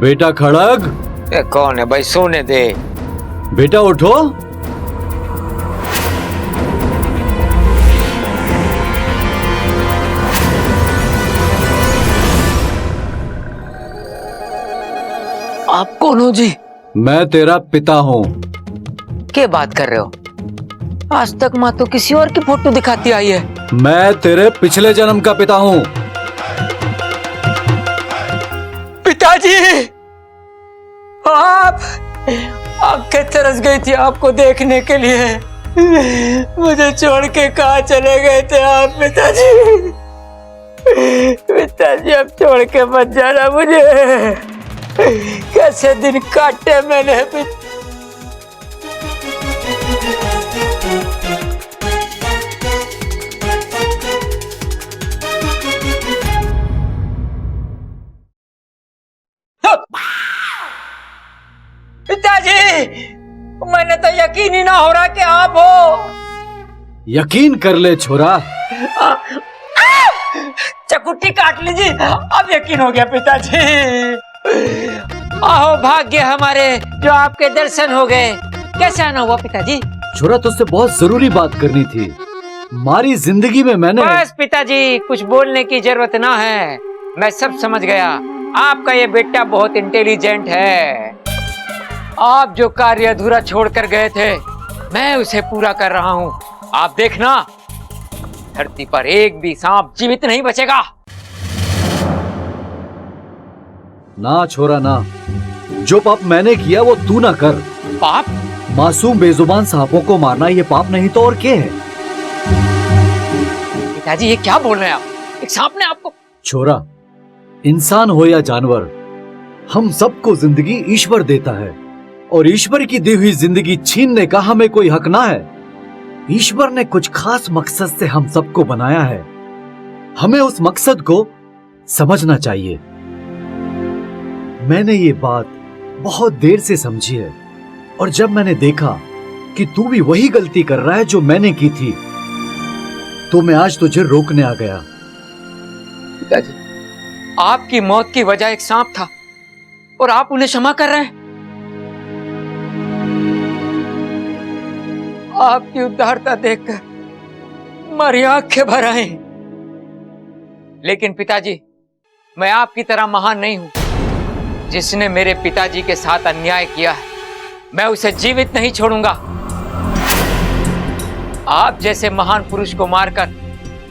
बेटा खड़ग। ये कौन है भाई? सोने दे। बेटा उठो। आप कौन हो जी? मैं तेरा पिता हूँ। क्या बात कर रहे हो? आज तक माँ तो किसी और की फोटो दिखाती आई है। मैं तेरे पिछले जन्म का पिता हूँ। पिताजी, आप आंखें तरस गई थी आपको देखने के लिए। मुझे छोड़ के कहाँ चले गए थे आप पिताजी? पिताजी, अब छोड़ के मत जाना मुझे। कैसे दिन काटे मैंने। पिताजी, मैंने तो यकीन ही ना हो रहा कि आप हो। यकीन कर ले छोरा। चकुट्टी काट लीजिए, अब यकीन हो गया पिताजी। आहो भाग्य हमारे जो आपके दर्शन हो गए। कैसे आना हुआ पिताजी? छोरा, तुझसे बहुत जरूरी बात करनी थी। हमारी जिंदगी में मैंने। बस पिताजी, कुछ बोलने की जरूरत ना है, मैं सब समझ गया। आपका ये बेटा बहुत इंटेलिजेंट है। आप जो कार्य अधूरा छोड़ कर गए थे, मैं उसे पूरा कर रहा हूँ। आप देखना, धरती पर एक भी सांप जीवित नहीं बचेगा। ना छोरा ना, जो पाप मैंने किया वो तू ना कर। पाप? मासूम बेजुबान सांपों को मारना ये पाप नहीं तो और क्या है? पिताजी ये क्या बोल रहे हैं आप? एक सांप ने आपको? छोरा, इंसान हो या जानवर, हम सबको जिंदगी ईश्वर देता है और ईश्वर की दी हुई जिंदगी छीनने का हमें कोई हक ना है। ईश्वर ने कुछ खास मकसद से हम सबको बनाया है, हमें उस मकसद को समझना चाहिए। मैंने ये बात बहुत देर से समझी है और जब मैंने देखा कि तू भी वही गलती कर रहा है जो मैंने की थी, तो मैं आज तुझे रोकने आ गया। पिताजी, आपकी मौत की वजह एक सांप था और आप उन्हें क्षमा कर रहे हैं। आपकी उदारता देखकर हमारी आंखें भर आई। लेकिन पिताजी, मैं आपकी तरह महान नहीं हूं। जिसने मेरे पिताजी के साथ अन्याय किया है, मैं उसे जीवित नहीं छोड़ूंगा। आप जैसे महान पुरुष को मारकर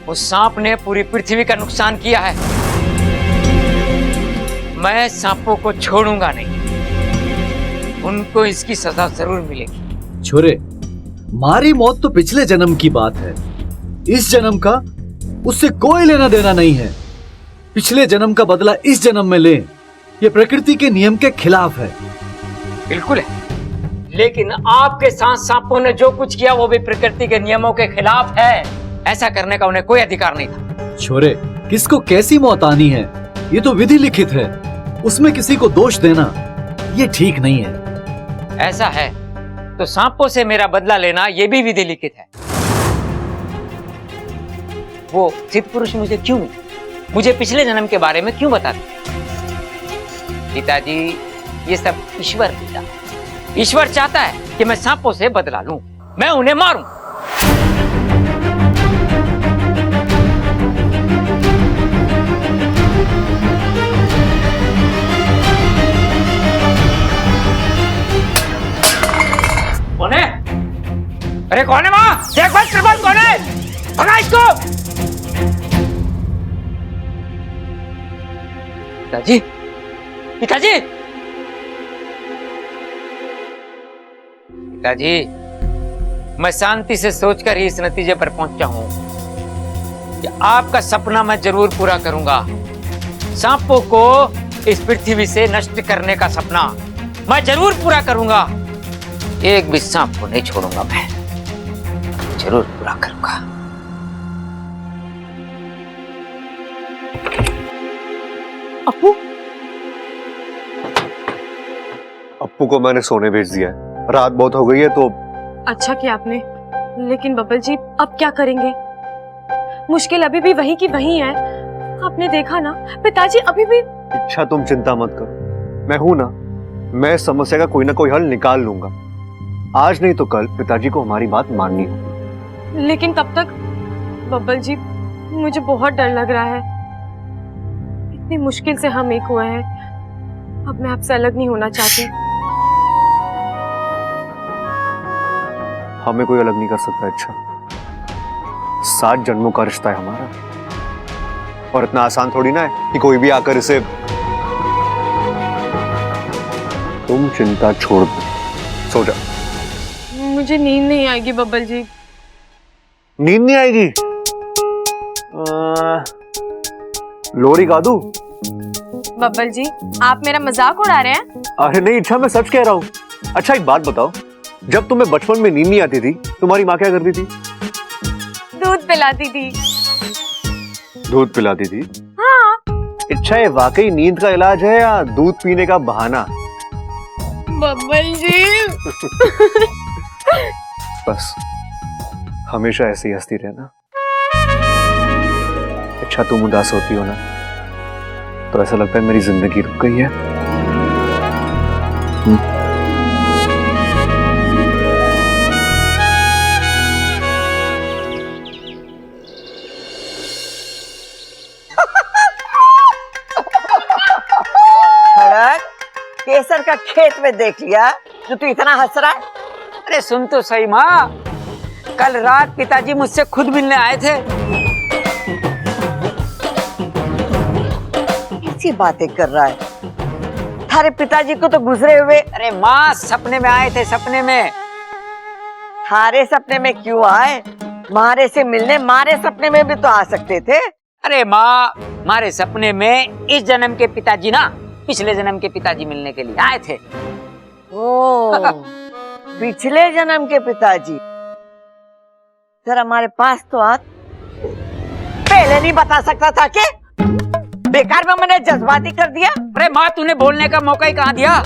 उस सांप ने पूरी पृथ्वी का नुकसान किया है। मैं सांपों को छोड़ूंगा नहीं, उनको इसकी सजा जरूर मिलेगी। छोरे, मारी मौत तो पिछले जन्म की बात है, इस जन्म का उससे कोई लेना देना नहीं है। पिछले जन्म का बदला इस जन्म में ले, ये प्रकृति के नियम के खिलाफ है। बिल्कुल है, लेकिन आपके साथ सांपों ने जो कुछ किया वो भी प्रकृति के नियमों के खिलाफ है। ऐसा करने का उन्हें कोई अधिकार नहीं था। छोरे, किसको कैसी मौत आनी है ये तो विधि लिखित है, उसमें किसी को दोष देना ये ठीक नहीं है। ऐसा है तो सांपों से मेरा बदला लेना ये भी विधि लिखित है। वो सिद्ध पुरुष मुझे क्यों मिले? मुझे पिछले जन्म के बारे में क्यों बताते? पिताजी, ये सब ईश्वर पिता, ईश्वर चाहता है कि मैं सांपों से बदला लूं, मैं उन्हें मारूं। कौन है? अरे कौन है वहां? देख बस, त्रिभुवन कौन है? भगा इसको। पिताजी, पिताजी, पिताजी, मैं शांति से सोचकर ही इस नतीजे पर पहुंचा हूं कि आपका सपना मैं जरूर पूरा करूंगा। सांपों को इस पृथ्वी से नष्ट करने का सपना मैं जरूर पूरा करूंगा। एक भी सांप को नहीं छोड़ूंगा, मैं जरूर पूरा करूंगा। अपू, अप्पू को मैंने सोने भेज दिया है, रात बहुत हो गई है तो। अच्छा किया आपने, लेकिन बब्बल जी अब क्या करेंगे? मुश्किल अभी भी वही की वही है। आपने देखा ना, पिताजी अभी भी। इच्छा, तुम चिंता मत करो, मैं हूं ना, मैं समस्या का कोई ना कोई हल निकाल लूंगा। आज नहीं तो कल पिताजी को हमारी बात माननी होगी। लेकिन तब तक बब्बल जी, मुझे बहुत डर लग रहा है। इतनी मुश्किल से हम एक हुए हैं, अब मैं आपसे अलग नहीं होना चाहती। हमें कोई अलग नहीं कर सकता। अच्छा, 7 जन्मों का रिश्ता है हमारा, और इतना आसान थोड़ी ना है कि कोई भी आकर इसे। तुम चिंता छोड़ दो, सो जा। मुझे नींद नहीं आएगी बब्बल जी। नींद नहीं आएगी? लोरी गा दूं? बब्बल जी, आप मेरा मजाक उड़ा रहे हैं? अरे नहीं इच्छा, मैं सच कह रहा हूँ। अच्छा एक बात बताओ, जब तुम्हें बचपन में नींद नहीं आती थी, तुम्हारी माँ क्या करती थी? दूध पिलाती थी। दूध पिलाती थी? हाँ। इच्छा, ये वाकई नींद का इलाज है या दूध पीने का बहाना? बब्बल जी। बस हमेशा ऐसे ही हंसती रहना। अच्छा, तुम उदास होती हो ना, तो ऐसा लगता है मेरी जिंदगी रुक गई है। केसर का खेत में देख लिया जो तू इतना हंस रहा है। अरे सुन तो सही माँ, कल रात पिताजी मुझसे खुद मिलने आए थे। कैसी बातें कर रहा है? थारे पिताजी को तो गुजरे हुए। अरे माँ, सपने में आए थे, सपने में। थारे सपने में क्यों आए? मारे से मिलने मारे सपने में भी तो आ सकते थे। अरे माँ, हमारे सपने में इस जन्म के पिताजी ना पिछले जन्म के पिताजी मिलने के लिए आए थे। ओ, पिछले जन्म के पिताजी। जरा हमारे पास तो आ, पहले नहीं बता सकता था कि? बेकार में मैंने जज्बाती कर दिया। अरे माँ, तूने बोलने का मौका ही कहाँ दिया?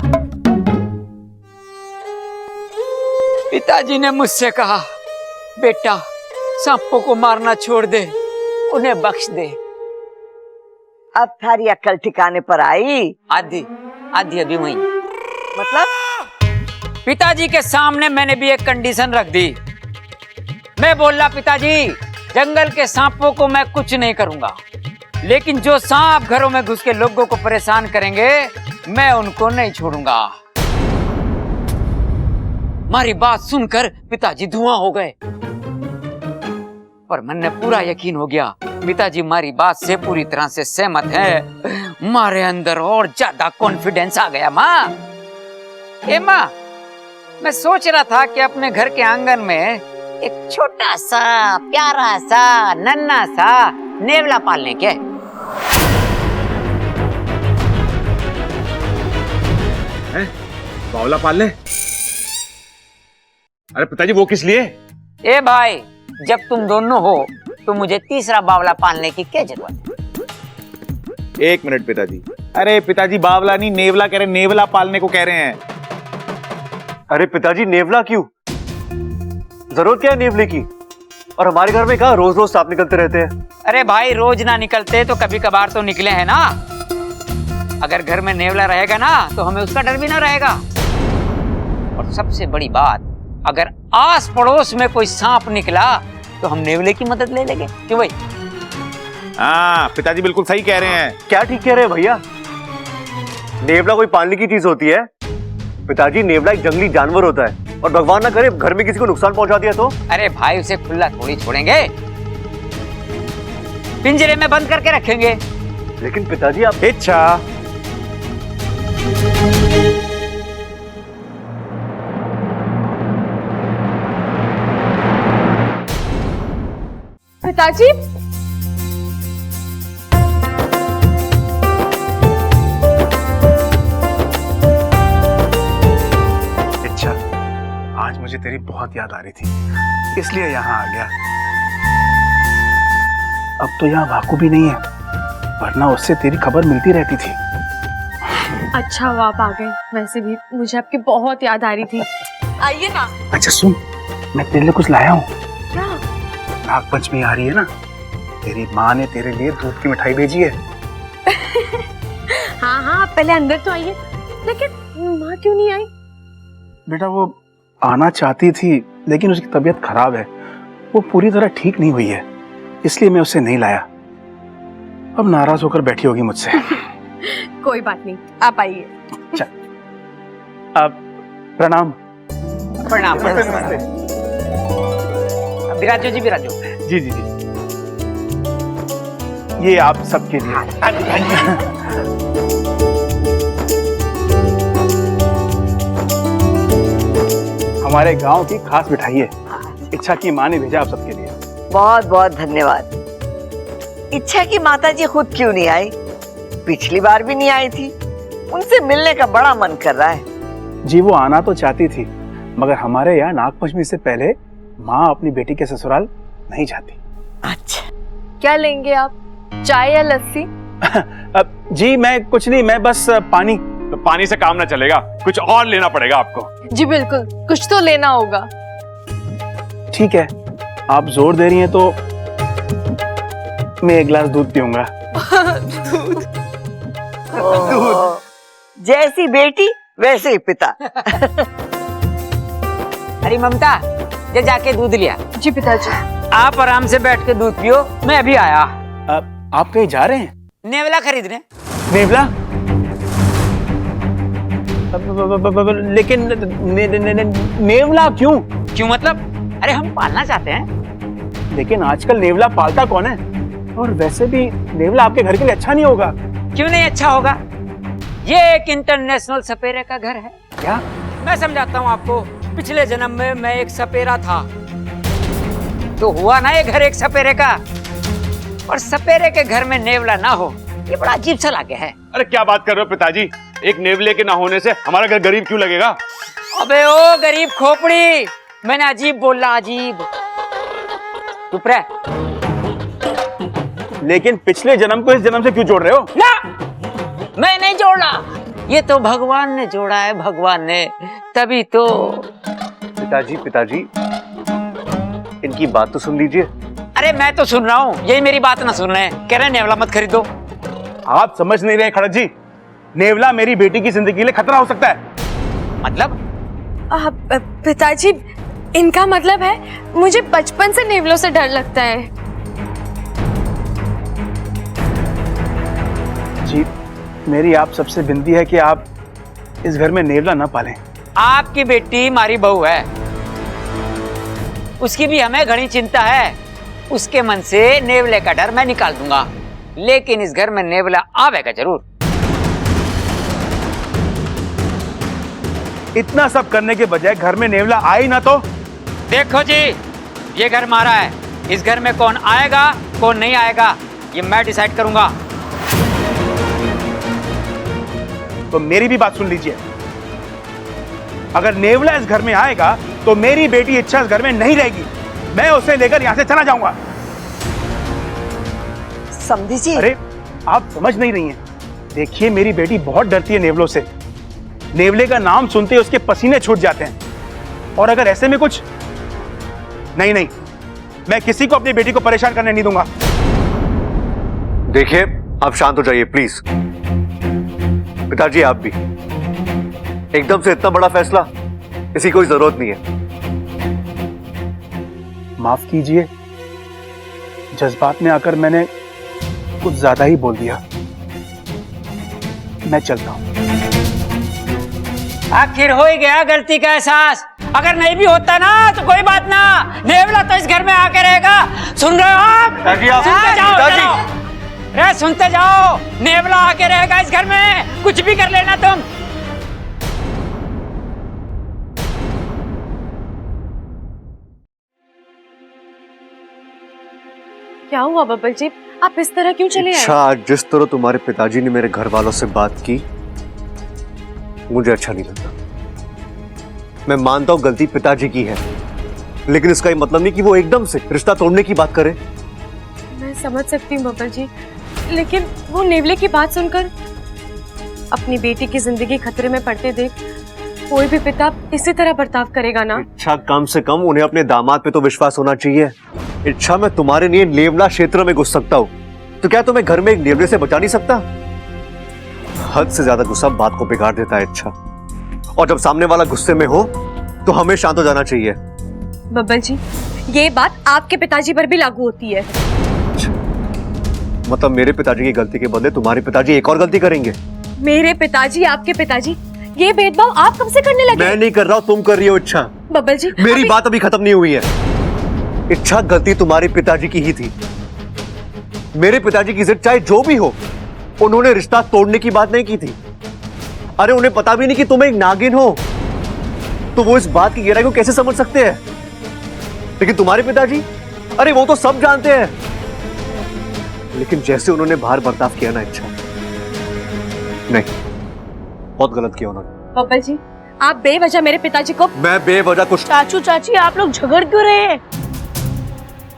पिताजी ने मुझसे कहा, बेटा सांपों को मारना छोड़ दे, उन्हें बख्श दे। अब थारी अक्ल ठिकाने पर आई? आधी आधी अभी वही। मतलब? पिताजी के सामने मैंने भी एक कंडीशन रख दी। मैं बोला, पिताजी जंगल के सांपों को मैं कुछ नहीं करूंगा, लेकिन जो सांप घरों में घुस के लोगों को परेशान करेंगे मैं उनको नहीं छोड़ूंगा। हमारी बात सुनकर पिताजी धुआं हो गए, पर मन पूरा यकीन हो गया पिताजी हमारी बात से पूरी तरह से सहमत है। मारे अंदर और ज्यादा कॉन्फिडेंस आ गया। माँ, ए माँ, मैं सोच रहा था कि अपने घर के आंगन में एक छोटा सा प्यारा सा नन्हा सा नेवला पालने के। बावला पाल ले? अरे पिताजी, वो किस लिए? ए भाई, जब तुम दोनों हो तो मुझे तीसरा बावला पालने की क्या जरूरत है? एक मिनट पिताजी। अरे पिताजी, बावला नहीं नेवला कह रहे, नेवला पालने को कह रहे हैं। अरे पिताजी, नेवला क्यों? जरूरत क्या है नेवले की? और हमारे घर में कहाँ रोज रोज सांप निकलते रहते हैं? अरे भाई, रोज ना निकलते तो कभी कभार तो निकले हैं ना। अगर घर में नेवला रहेगा ना तो हमें उसका डर भी ना रहेगा। और सबसे बड़ी बात, अगर आस पड़ोस में कोई सांप निकला तो हम नेवले की मदद ले लेंगे। क्यों भाई? हाँ, पिताजी बिल्कुल सही कह रहे हैं। क्या ठीक कह रहे हैं भैया? नेवला कोई पालने की चीज होती है? पिताजी, नेवला एक जंगली जानवर होता है, और भगवान ना करे घर में किसी को नुकसान पहुंचा दिया तो? अरे भाई, उसे खुला थोड़ी छोड़ेंगे, पिंजरे में बंद करके रखेंगे। लेकिन पिताजी आप... इच्छा पिताजी, अच्छा, आज मुझे तेरी बहुत याद आ रही थी, इसलिए यहाँ आ गया। अब तो यहाँ वाकू भी नहीं है, वरना उससे तेरी खबर मिलती रहती थी। अच्छा हुआ आप आ गए। वैसे भी मुझे आपकी बहुत याद आ रही थी। आइए ना। अच्छा सुन, मैं तेरे लिए कुछ लाया हूँ। क्या? नागपंचमी आ रही है ना, तेरी माँ ने तेरे लिए दूध की मिठाई भेजी है। हाँ हाँ, आप पहले अंदर तो आइए। लेकिन माँ क्यों नहीं आई? बेटा, वो आना चाहती थी, लेकिन उसकी तबीयत खराब है, वो पूरी तरह ठीक नहीं हुई है, इसलिए मैं उसे नहीं लाया। अब नाराज होकर बैठी होगी मुझसे। कोई बात नहीं, आप आइए। अब प्रणाम। प्रणाम। विराजो जी, विराजो। जी जी जी, ये आप सबके लिए। हमारे गांव की खास मिठाई है, इच्छा की माँ ने भेजा आप सबके लिए। बहुत बहुत धन्यवाद। इच्छा की माताजी खुद क्यों नहीं आई? पिछली बार भी नहीं आई थी। उनसे मिलने का बड़ा मन कर रहा है। जी, वो आना तो चाहती थी, मगर हमारे यहाँ नागपंचमी से पहले माँ अपनी बेटी के ससुराल नहीं जाती। अच्छा, क्या लेंगे आप, चाय या लस्सी? जी मैं कुछ नहीं, मैं बस पानी। तो पानी से काम ना चलेगा, कुछ और लेना पड़ेगा आपको। जी बिल्कुल, कुछ तो लेना होगा। ठीक है, आप जोर दे रही हैं तो मैं एक गिलास दूध पीऊंगा। जैसी बेटी वैसे ही पिता। अरे ममता, ये जाके दूध लिया। जी पिताजी। आप आराम से बैठ के दूध पियो, मैं अभी आया। आप कहीं जा रहे हैं? नेवला खरीदने। नेवला? लेकिन नेवला क्यों? क्यों मतलब? अरे हम पालना चाहते हैं। लेकिन आजकल नेवला पालता कौन है? और वैसे भी नेवला आपके घर के लिए अच्छा नहीं होगा। क्यों नहीं अच्छा होगा? ये एक इंटरनेशनल सपेरे का घर है। क्या? मैं समझाता हूँ आपको। पिछले जन्म में मैं एक सपेरा था, तो हुआ ना ये घर एक सपेरे का। और सपेरे के घर में नेवला ना हो, ये बड़ा अजीब सा लगे है। अरे क्या बात कर रहे हो पिताजी? एक नेवले के ना होने से हमारा घर गरीब क्यों लगेगा? अबे ओ गरीब खोपड़ी, मैंने अजीब बोला, अजीब। चुप रह। लेकिन पिछले जन्म को इस जन्म से क्यों जोड़ रहे हो? ना, मैं नहीं जोड़ा, ये तो भगवान ने जोड़ा है, भगवान ने। तभी तो। पिताजी इनकी बात तो सुन लीजिए। अरे मैं तो सुन रहा हूँ, यही मेरी बात ना सुन रहे हैं। कह रहे हैं नेवला मत खरीदो। आप समझ नहीं रहे खड़क जी, नेवला मेरी बेटी की जिंदगी के लिए खतरा हो सकता है। मतलब? पिताजी, इनका मतलब है मुझे बचपन से नेवलों से डर लगता है। जी, मेरी आप सबसे विनती है कि आप इस घर में नेवला ना पालें। आपकी बेटी हमारी बहू है, उसकी भी हमें घनी चिंता है। उसके मन से नेवले का डर मैं निकाल दूंगा, लेकिन इस घर में नेवला आवेगा जरूर। इतना सब करने के बजाय घर में नेवला आए ना तो? देखो जी, ये घर हमारा है। इस घर में कौन आएगा कौन नहीं आएगा ये मैं डिसाइड करूंगा। तो मेरी भी बात सुन लीजिए। अगर नेवला इस घर में आएगा तो मेरी बेटी इच्छा इस घर में नहीं रहेगी। मैं उसे लेकर यहां से चला जाऊंगा। समझी जी। अरे आप समझ नहीं रही हैं। देखिए, मेरी बेटी बहुत डरती है नेवलों से। नेवले का नाम सुनते ही उसके पसीने छूट जाते हैं। और अगर ऐसे में कुछ नहीं, मैं किसी को अपनी बेटी को परेशान करने नहीं दूंगा। देखिए, आप शांत हो जाइए प्लीज। पिताजी आप भी। एकदम से इतना बड़ा फैसला, इसकी कोई जरूरत नहीं है। माफ कीजिए, जज्बात में आकर मैंने कुछ ज्यादा ही बोल दिया। मैं चलता हूं। आखिर हो ही गया गलती का एहसास। अगर नहीं भी होता ना तो कोई बात ना, नेवला तो इस घर में आके रहेगा। सुन रहे हो आप? सुनते जाओ, अरे सुनते जाओ। नेवला आके रहेगा इस घर में, कुछ भी कर लेना तुम। क्या हुआ बब्बल जी, आप इस तरह क्यों चले आए? अच्छा, आज जिस तरह तुम्हारे पिताजी ने मेरे घर वालों से बात की, मुझे अच्छा नहीं लगता। मैं मानता हूं गलती पिताजी की है, लेकिन इसका ये मतलब नहीं कि वो एकदम से रिश्ता तोड़ने की बात करे। मैं समझ सकती हूँ बब्बल जी, लेकिन वो नेवले की बात सुनकर अपनी बेटी की जिंदगी खतरे में पड़ते देख कोई भी पिता इसी तरह बर्ताव करेगा ना। इच्छा, कम से कम उन्हें अपने दामाद पे तो विश्वास होना चाहिए। इच्छा, मैं तुम्हारे लिए नेवला क्षेत्र में घुस सकता हूँ, तो क्या तुम्हें घर में एक नेवले से बचा नहीं सकता? हद से ज्यादा गुस्सा बात को बिगाड़ देता है इच्छा, और जब सामने वाला गुस्से में हो तो हमें शांत हो जाना चाहिए। बब्बल जी, ये बात आपके पिताजी पर भी लागू होती है। मतलब मेरे पिताजी की गलती के बदले तुम्हारे पिताजी एक और गलती करेंगे? मेरे पिताजी, आपके पिताजी, ये भेदभाव आप कब से करने लगे? मैं नहीं कर रहा हूँ, तुम कर रही हो इच्छा। बब्बल जी, मेरी बात अभी खत्म नहीं हुई है। इच्छा, गलती तुम्हारे पिताजी की ही थी। मेरे पिताजी की जिद चाहे जो भी हो, उन्होंने रिश्ता तोड़ने की बात नहीं की थी। अरे उन्हें पता भी नहीं कि तुम एक नागिन हो, तो वो इस बात की गहराई को कैसे समझ सकते हैं? लेकिन तुम्हारे पिताजी, अरे वो तो सब जानते हैं। लेकिन जैसे उन्होंने बाहर बर्ताव किया ना इच्छा, नहीं, बहुत गलत किया उन्होंने। बब्बल जी, आप बेवजह मेरे पिताजी को। मैं बेवजह कुछ। चाचू चाची, आप लोग झगड़ क्यों रहे हैं?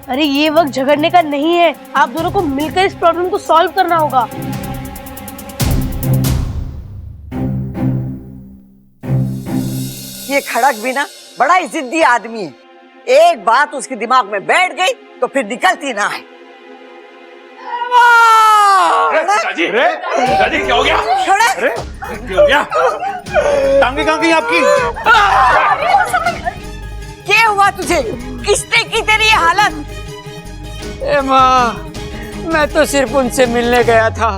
अरे ये वक्त झगड़ने का नहीं है, आप दोनों को मिलकर इस प्रॉब्लम को सॉल्व करना होगा। ये खड़क भी ना बड़ा ही जिद्दी आदमी है। एक बात उसके दिमाग में बैठ गई तो फिर निकलती ना है। पिताजी, पिताजी क्या हो गया? खड़क, क्या हो गया? टांगे कहाँ गई आपकी? क्या हुआ तुझे? किसने की तेरी ये हालत? ए माँ, मैं तो सिर्फ उनसे मिलने गया था।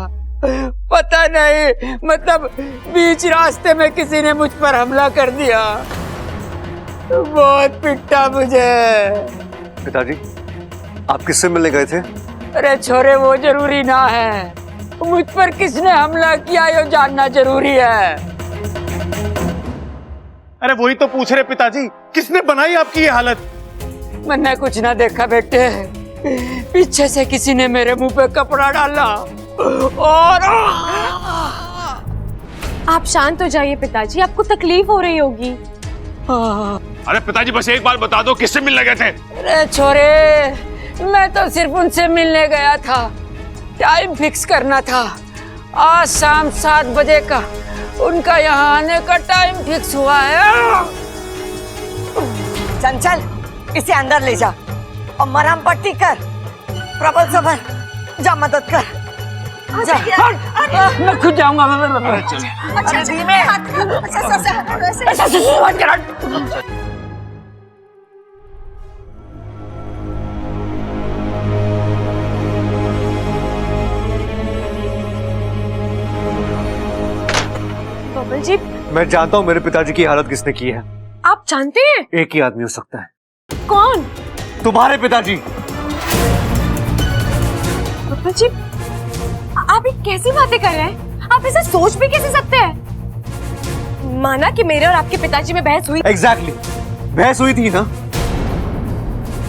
पता नहीं, मतलब बीच रास्ते में किसी ने मुझ पर हमला कर दिया। बहुत पिटा मुझे। पिताजी, आप किससे मिलने गए थे? अरे छोरे, वो जरूरी ना है, मुझ पर किसने हमला किया ये जानना जरूरी है। अरे वही तो पूछ रहे पिताजी, किसने बनाई आपकी ये हालत? मैंने कुछ ना देखा बेटे, पीछे से किसी ने मेरे मुंह पे कपड़ा डाला और आप शांत हो जाइए पिताजी, आपको तकलीफ हो रही होगी। अरे पिताजी बस एक बार बता दो किससे मिलने गए थे? अरे छोरे, मैं तो सिर्फ उनसे मिलने गया था, टाइम फिक्स करना था। आज शाम 7 बजे का उनका यहाँ आने का टाइम फिक्स हुआ है। चंचल, इसे अंदर ले जा और मरहम पट्टी कर। प्रबल सबर, जा मदद कर। जा। मैं खुद जाऊंगा। अच्छा धीमे। बबल जी, मैं जानता हूँ मेरे पिताजी की हालत किसने की है। आप जानते हैं? एक ही आदमी हो सकता है। कौन? तुम्हारे पिताजी। बबल जी, आप ये कैसी बातें कर रहे हैं? आप इसे सोच भी कैसे सकते हैं? माना कि मेरे और आपके पिताजी में बहस हुई। एग्जैक्टली, बहस हुई थी ना,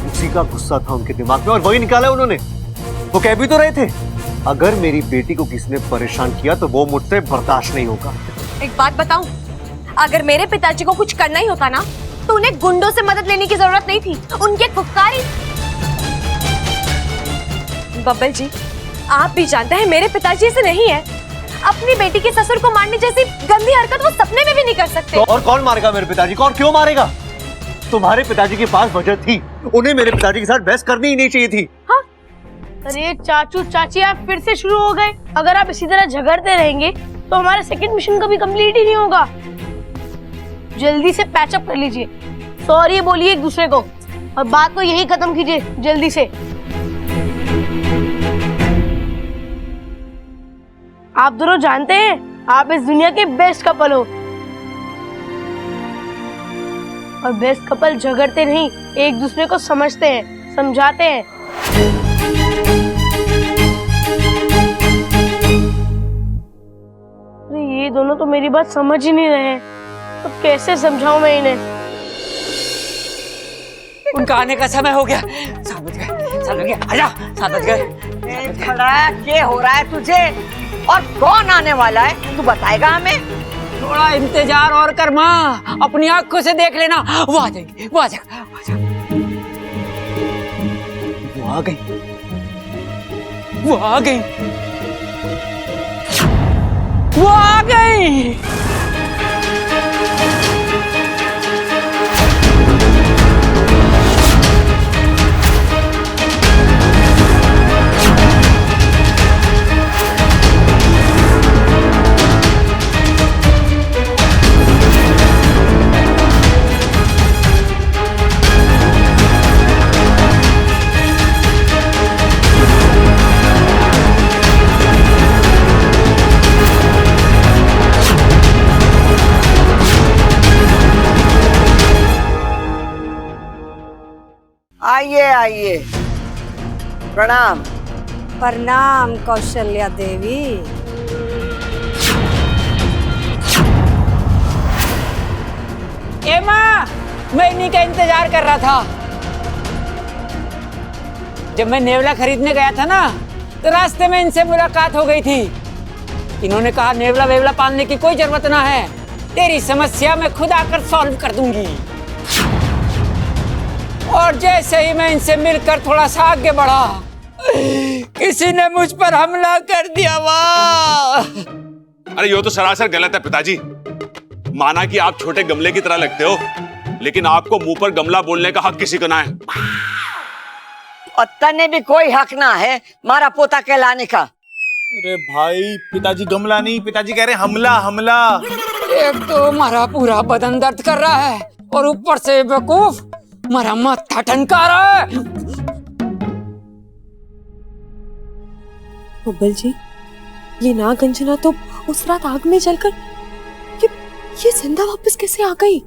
उसी का गुस्सा था उनके दिमाग में और वही निकाला उन्होंने। वो कह भी तो रहे थे, अगर मेरी बेटी को किसी ने परेशान किया तो वो मुझसे बर्दाश्त नहीं होगा। एक बात बताऊं, अगर मेरे पिताजी को कुछ करना ही होता ना, तो उन्हें गुंडों से मदद लेने की जरूरत नहीं थी, उनके फुफकारी। बब्बल जी, आप भी जानते हैं मेरे पिताजी ऐसे नहीं है। अपनी बेटी के ससुर को मारने जैसी गंदी हरकत वो सपने में भी नहीं कर सकते। तो और कौन मारेगा मेरे पिताजी को, और क्यों मारेगा? तुम्हारे पिताजी के पास वजह थी, उन्हें मेरे पिताजी के साथ बहस करनी ही नहीं चाहिए थी। हाँ? अरे चाचू चाची, आप फिर से शुरू हो गए। अगर आप इसी तरह झगड़ते रहेंगे तो हमारा सेकंड मिशन कभी कंप्लीट ही नहीं होगा। जल्दी से पैचअप कर लीजिए, सॉरी बोलिए एक दूसरे को और बात को यही खत्म कीजिए जल्दी से। आप दोनों जानते हैं आप इस दुनिया के बेस्ट कपल हो, और बेस्ट कपल झगड़ते नहीं, एक दूसरे को समझते हैं, समझाते हैं। अरे ये दोनों तो मेरी बात समझ ही नहीं रहे हैं, तो कैसे समझाऊं मैं इन्हें? उनका आने का समय हो गया। 7 बज गए, 7 बज गए, आजा, 7 बज गए। खड़ा क्या हो रहा है तुझे? और कौन आने वाला है तू बताएगा हमें? थोड़ा इंतजार और कर माँ, अपनी आंखों से देख लेना, वो आ जाएंगे, वो आ जाएगा, वो आ गई, वो आ गई, वो आ गई। आइए आइए, प्रणाम। प्रणाम कौशल्या देवी। ए माँ, मैं इन्हीं का इंतजार कर रहा था। जब मैं नेवला खरीदने गया था ना, तो रास्ते में इनसे मुलाकात हो गई थी। इन्होंने कहा नेवला वेवला पालने की कोई जरूरत ना है, तेरी समस्या मैं खुद आकर सॉल्व कर दूंगी। और जैसे ही मैं इनसे मिलकर थोड़ा सा आगे बढ़ा, किसी ने मुझ पर हमला कर दिया। वाह! अरे ये तो सरासर गलत है पिताजी। माना कि आप छोटे गमले की तरह लगते हो, लेकिन आपको मुंह पर गमला बोलने का हक किसी को ना है। और तने भी कोई हक ना है मारा पोता कहलाने का। अरे भाई, पिताजी गमला नहीं, पिताजी कह रहे हैं हमला, हमला। एक तो हमारा पूरा बदन दर्द कर रहा है और ऊपर से बेवकूफ हमारा माथा ठनका रहा है। बब्बल जी, ये नागंजना तो उस रात आग में जलकर ये जिंदा वापस कैसे आ गई?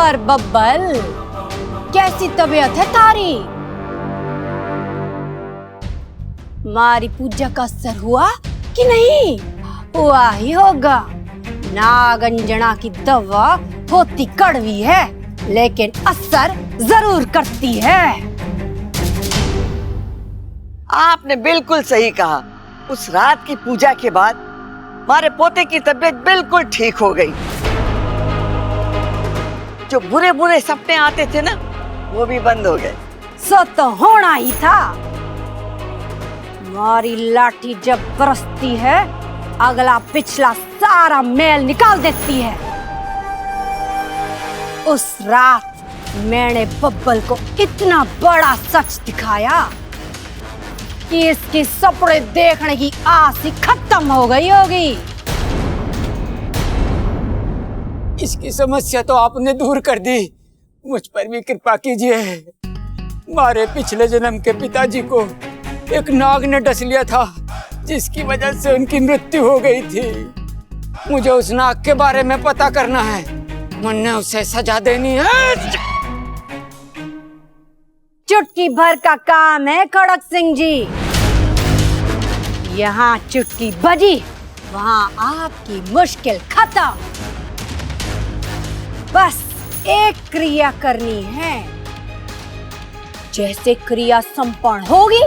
और बब्बल, कैसी तबीयत है तारी? मारी पूजा का असर हुआ कि नहीं? हुआ ही होगा। नागंजना की दवा होती कड़वी है, लेकिन असर जरूर करती है। आपने बिल्कुल सही कहा। उस रात की पूजा के बाद हमारे पोते की तबीयत बिल्कुल ठीक हो गई। जो बुरे बुरे सपने आते थे ना, वो भी बंद हो गए। सो तो होना ही था। मारी लाठी जब बरसती है, अगला पिछला सारा मैल निकाल देती है। उस रात मैंने बब्बल को इतना बड़ा सच दिखाया कि इसकी सपने देखने की आस ही खत्म हो गई होगी। इसकी समस्या तो आपने दूर कर दी, मुझ पर भी कृपा कीजिए। हमारे पिछले जन्म के पिताजी को एक नाग ने डस लिया था, जिसकी वजह से उनकी मृत्यु हो गई थी। मुझे उस नाग के बारे में पता करना है, वरना उसे सजा देनी है। चुटकी भर का काम है खड़क सिंह जी। यहाँ चुटकी बजी, वहाँ आपकी मुश्किल खत्म। बस एक क्रिया करनी है। जैसे क्रिया संपन्न होगी,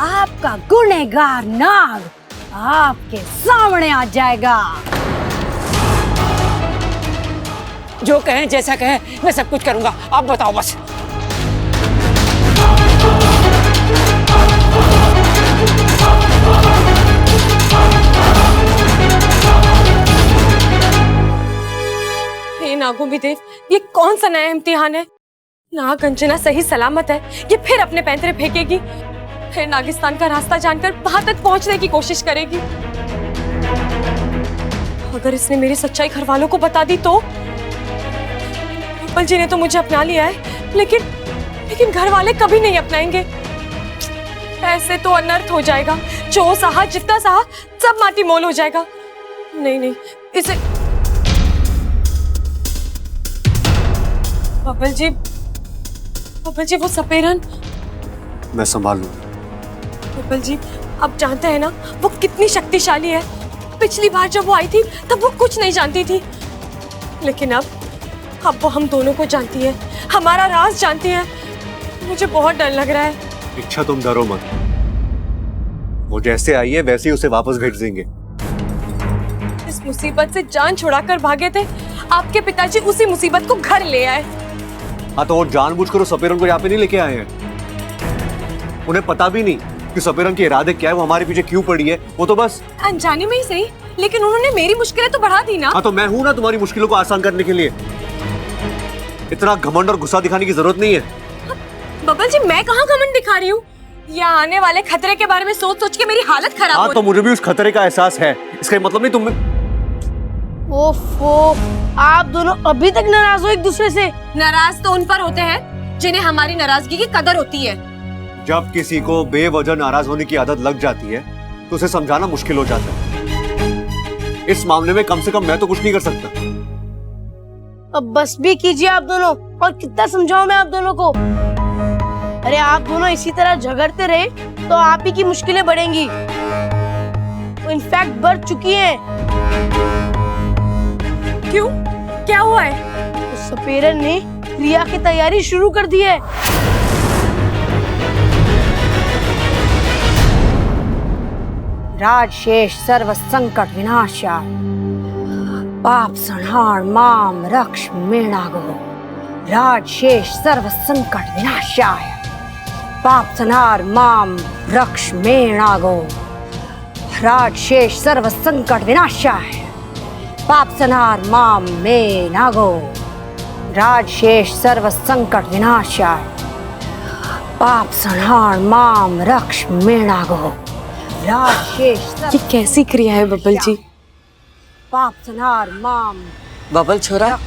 आपका गुनहगार नाग आपके सामने आ जाएगा। जो कहें, जैसा कहें, मैं सब कुछ करूंगा। आप बताओ बस। हे नागोविदेव, ये कौन सा नया इम्तिहान है? नागंजना सही सलामत है, ये फिर अपने पैंतरे फेंकेगी, फिर नागिस्तान का रास्ता जानकर वहां तक पहुंचने की कोशिश करेगी। अगर इसने मेरी सच्चाई घर वालों को बता दी तो? बब्बल जी ने तो मुझे अपना लिया है, लेकिन घर वाले कभी नहीं अपनाएंगे। ऐसे तो अनर्थ हो जाएगा। जो सहा, जितना सहा, सब माटी मोल हो जाएगा। नहीं, इसे बब्बल जी वो सपेरन मैं संभाल लूंगा। बब्बल जी, आप जानते हैं ना वो कितनी शक्तिशाली है। पिछली बार जब वो आई थी तब वो कुछ नहीं जानती थी, लेकिन अब वो हम दोनों को जानती है, हमारा राज जानती है। मुझे बहुत डर लग रहा है। इच्छा, तुम डरो मत। वो जैसे आई है वैसे ही उसे वापस भेज देंगे। इस मुसीबत से जान छुड़ाकर भागे थे, आपके पिताजी उसी मुसीबत को घर ले आए। हाँ, तो वो जानबूझकर उस सपेरन को यहाँ पे नहीं लेके आए हैं। उन्हें पता भी नहीं कि सपेरन के इरादे क्या है, वो हमारे पीछे क्यों पड़ी है। वो तो बस अनजाने में ही सही, लेकिन उन्होंने मेरी मुश्किलें तो बढ़ा दी ना। हाँ, तो मैं हूं ना तुम्हारी मुश्किलों को आसान करने के लिए। इतना घमंड और गुस्सा दिखाने की जरूरत नहीं है। बब्बल जी, मैं कहाँ घमंड दिखा रही हूँ? यहाँ आने वाले खतरे के बारे में सोच सोच के मेरी हालत खराब हो हाँ, तो मुझे भी उस खतरे का एहसास है। इसका मतलब नहीं तुम। ओफो, आप दोनों अभी तक नाराज हो एक दूसरे से? नाराज तो उन पर होते हैं जिन्हें हमारी नाराजगी की कदर होती है। जब किसी को बेवजह नाराज होने की आदत लग जाती है तो उसे समझाना मुश्किल हो जाता है। इस मामले में कम से कम मैं तो कुछ नहीं कर सकता। अब बस भी कीजिए आप दोनों, और कितना समझाऊं मैं आप दोनों को? अरे आप दोनों इसी तरह झगड़ते रहे तो आप ही की मुश्किलें बढ़ेंगी, वो इनफैक्ट बढ़ चुकी हैं। क्यों? क्या हुआ है? उस सपेरन ने क्रिया की तैयारी शुरू कर दी है। राजशेष सर्व संकट विनाशाय, पाप संहार माम रक्ष मेणागो। राजशेष सर्व संकट विनाशाय, पाप संहार माम रक्ष मेणागो। राजशेष सर्व संकट विनाशाय, पाप संहार माम मेणागो। राजशेष सर्व संकट विनाशाय, पाप संहार माम रक्ष मेणागो। ये कैसी क्रिया है बब्बल जी? पाप संहार माम। बबल छोरा,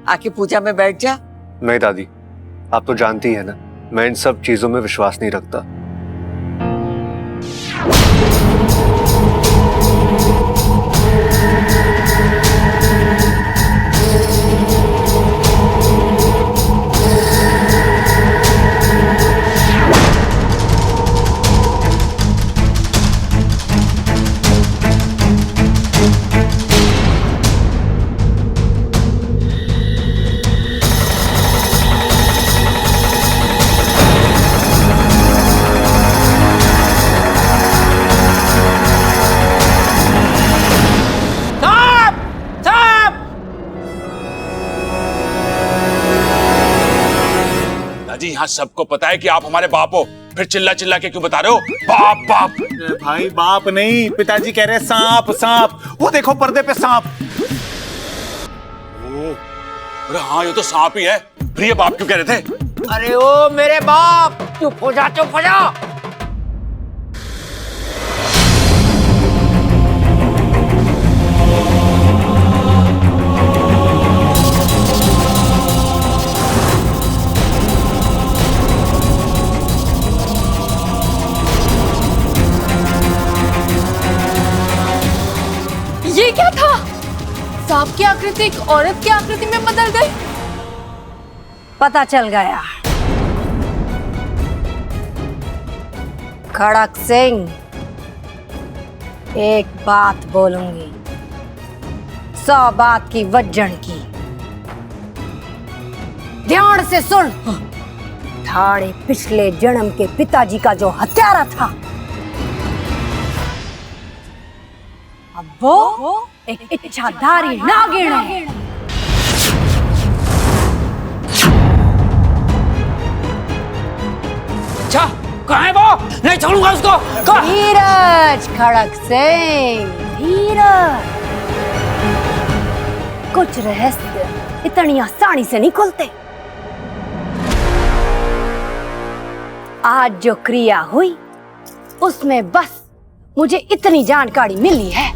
आके पूजा में बैठ जा। नहीं दादी, आप तो जानती है ना, मैं इन सब चीजों में विश्वास नहीं रखता। यहाँ सबको पता है कि आप हमारे बाप हो, फिर चिल्ला चिल्ला के क्यों बता रहे हो बाप बाप? भाई बाप नहीं, पिताजी कह रहे हैं सांप सांप। वो देखो पर्दे पे सांप। अरे हाँ, ये तो सांप ही है। फिर ये बाप क्यों कह रहे थे? अरे ओ मेरे बाप, चुप हो जा, चुप हो जा। ये क्या था? सांप की आकृति एक औरत की आकृति में बदल गई। पता चल गया। खड़क सिंह, एक बात बोलूंगी, 100 बात की वज्जन की। ध्यान से सुन। थारे पिछले जन्म के पिताजी का जो हत्यारा था, अब वो एक इच्छाधारी नागिन है। अच्छा, कहाँ है वो? नहीं छोड़ूंगा उसको। धीरज खड़क सिंह, धीरज। कुछ रहस्य इतनी आसानी से नहीं खुलते। आज जो क्रिया हुई उसमें बस मुझे इतनी जानकारी मिली है।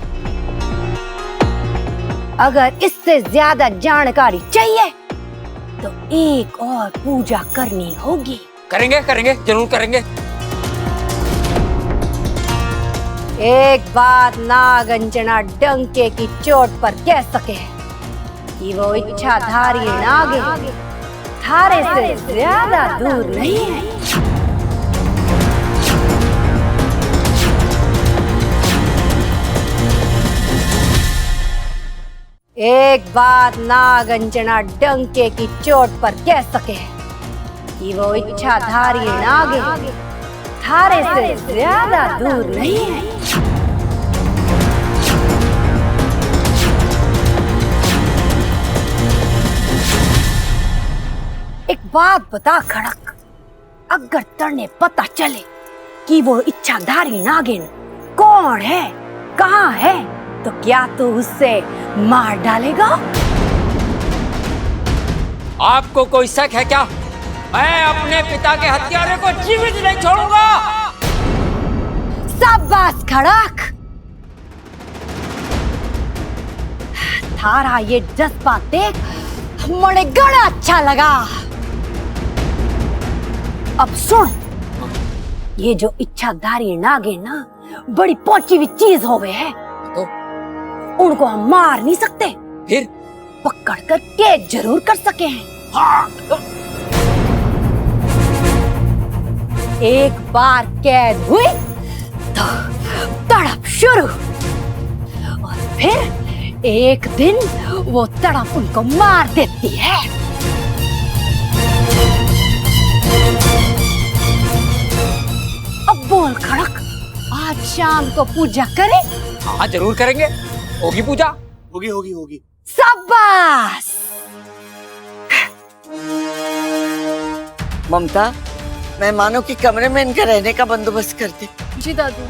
अगर इससे ज्यादा जानकारी चाहिए तो एक और पूजा करनी होगी। करेंगे करेंगे, जरूर करेंगे। एक बात नागंजना डंके की चोट पर कह सके कि वो इच्छाधारी नागिन थारे से ज्यादा दूर नहीं है। एक बात नागंजना डंके की चोट पर कह सके कि वो इच्छाधारी नागिन थारे से ज्यादा दूर नहीं है। एक बात बता खड़क, अगर तने पता चले कि वो इच्छाधारी नागिन कौन है, कहाँ है, तो क्या तू उससे मार डालेगा? आपको कोई शक है क्या? मैं अपने पिता के हत्यारे को जीवित नहीं छोड़ूंगा। शाबाश खड़क, थारा ये जज्बा देख मुझे बड़ा अच्छा लगा। अब सुन, ये जो इच्छाधारी नागिन ना बड़ी पहुंची हुई चीज हो गए है, तो उनको हम मार नहीं सकते, फिर पकड़ कर कैद जरूर कर सके हैं। हाँ। एक बार कैद हुई तो तड़प शुरू, और फिर एक दिन वो तड़प उनको मार देती है। अब बोल खड़क, आज शाम को पूजा करें? हाँ जरूर करेंगे, होगी पूजा। होगी होगी होगी। शाबाश। ममता, मेहमानों के कमरे में इनका रहने का बंदोबस्त कर दे। जी दादू।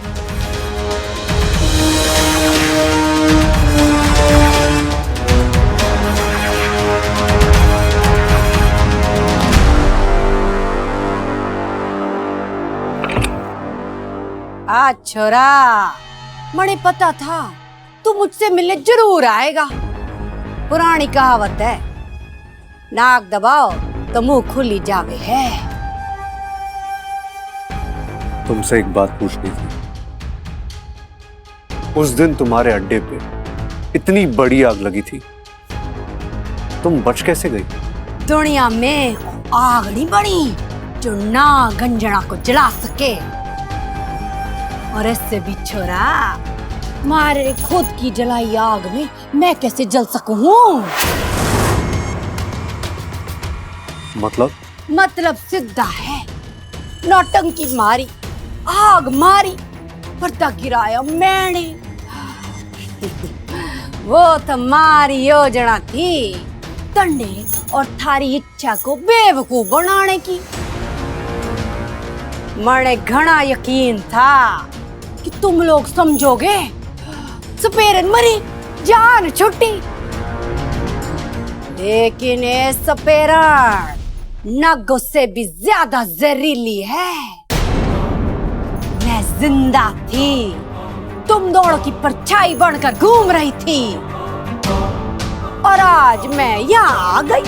आज छोरा, मुझे पता था तू मुझसे मिलने जरूर आएगा। पुरानी कहावत है, नाक दबाओ तो मुंह खुली जावे है। तुमसे एक बात पूछनी थी। उस दिन तुम्हारे अड्डे पे इतनी बड़ी आग लगी थी, तुम बच कैसे गई? दुनिया में आग नहीं बनी जो नागंजना को जला सके। और इससे भी छोरा, मारे खुद की जलाई आग में मैं कैसे जल सकूं? मतलब सीधा है, नौटंकी मारी, आग मारी, पर्दा गिराया मैंने। वो तुम्हारी योजना थी, तन्ने और थारी इच्छा को बेवकूफ बनाने की। मने घना यकीन था कि तुम लोग समझोगे। सपेरन मरी, जान छुट्टी। लेकिन ये सपेरन नागों से भी ज्यादा जहरीली है। मैं जिंदा थी, तुम दोनों की परछाई बनकर घूम रही थी, और आज मैं यहाँ आ गई।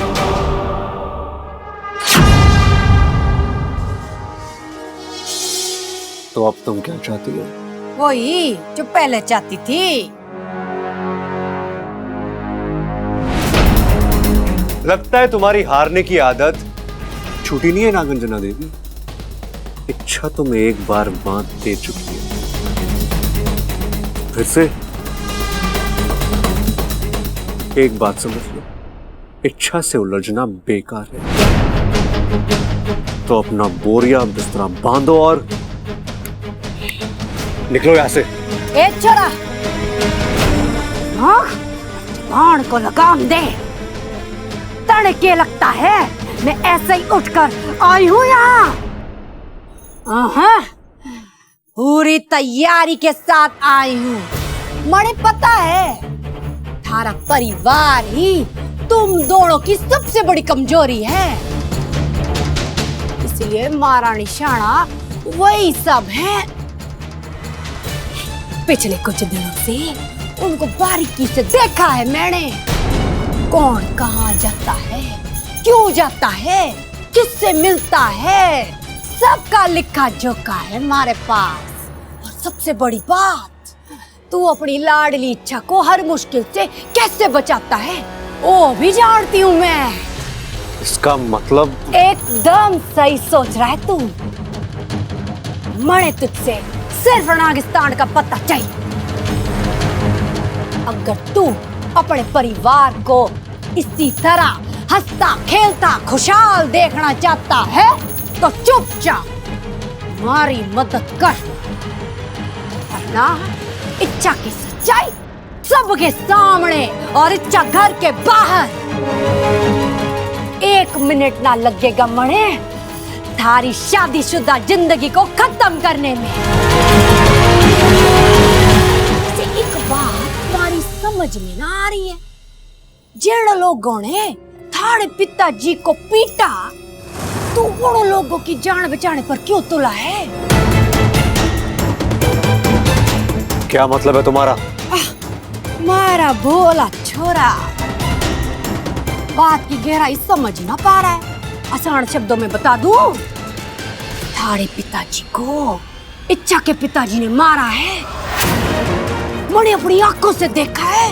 तो अब तुम क्या चाहती हो? वही जो पहले चाहती थी। लगता है तुम्हारी हारने की आदत छूटी नहीं है नागांजना देवी। इच्छा तुम एक बार बांध दे चुकी है, फिर से एक बात समझ लो, इच्छा से उलझना बेकार है। तो अपना बोरिया बिस्तरा बांधो और निकलो यहां से। ए छोरा, हाँ, बाण को लगाम दे। तड़के लगता है मैं ऐसे ही उठकर आई हूँ यहाँ। पूरी तैयारी के साथ आई हूँ। मुझे पता है थारा परिवार ही तुम दोनों की सबसे बड़ी कमजोरी है, इसलिए मारा निशाना वही सब है। पिछले कुछ दिनों से उनको बारीकी से देखा है मैंने। कौन कहाँ जाता है, क्यों जाता है, किससे मिलता है, सबका लिखा जोखा है हमारे पास। और सबसे बड़ी बात, तू अपनी लाडली इच्छा को हर मुश्किल से कैसे बचाता है वो भी जानती हूँ मैं। इसका मतलब? एकदम सही सोच रहा है तू। मणे तुझसे सिर्फ नागिस्तान का पता चाहिए। अगर तू अपने परिवार को इसी तरह हंसता खेलता खुशहाल देखना चाहता है तो चुपचाप हमारी मदद कर, वरना इच्छा की सच्चाई सबके सामने और इच्छा घर के बाहर। 1 मिनट ना लगेगा मणे थारी शादीशुदा जिंदगी को खत्म करने में। एक बात तुम्हारी समझ में ना आ रही है, जिन लोगों ने थारे पिताजी को पीटा तो उन लोगों की जान बचाने पर क्यों तुला है? क्या मतलब है तुम्हारा? मारा भोला छोरा बात की गहराई समझ ना पा रहा है। आसान शब्दों में बता दूं, थारे पिताजी को इच्छा के पिताजी ने मारा है। मैंने अपनी आंखों से देखा है।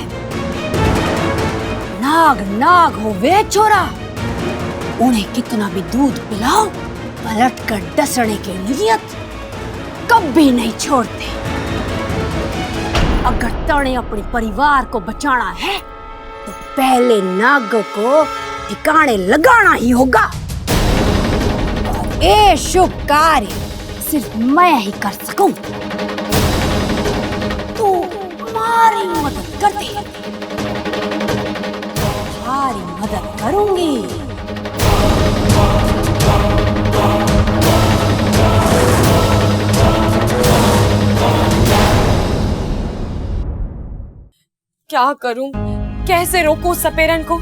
नाग नाग हो वे छोरा, उन्हें कितना भी दूध पिलाओ पलट कर डसने की नियत कभी नहीं छोड़ते। अगर तने अपने परिवार को बचाना है तो पहले नागों को ठिकाने लगाना ही होगा। ये शुभ कार्य सिर्फ मैं ही कर सकूं। तू हमारी मदद कर दे, तुम्हारी मदद करूंगी। क्या करूं, कैसे रोकूं सपेरन को?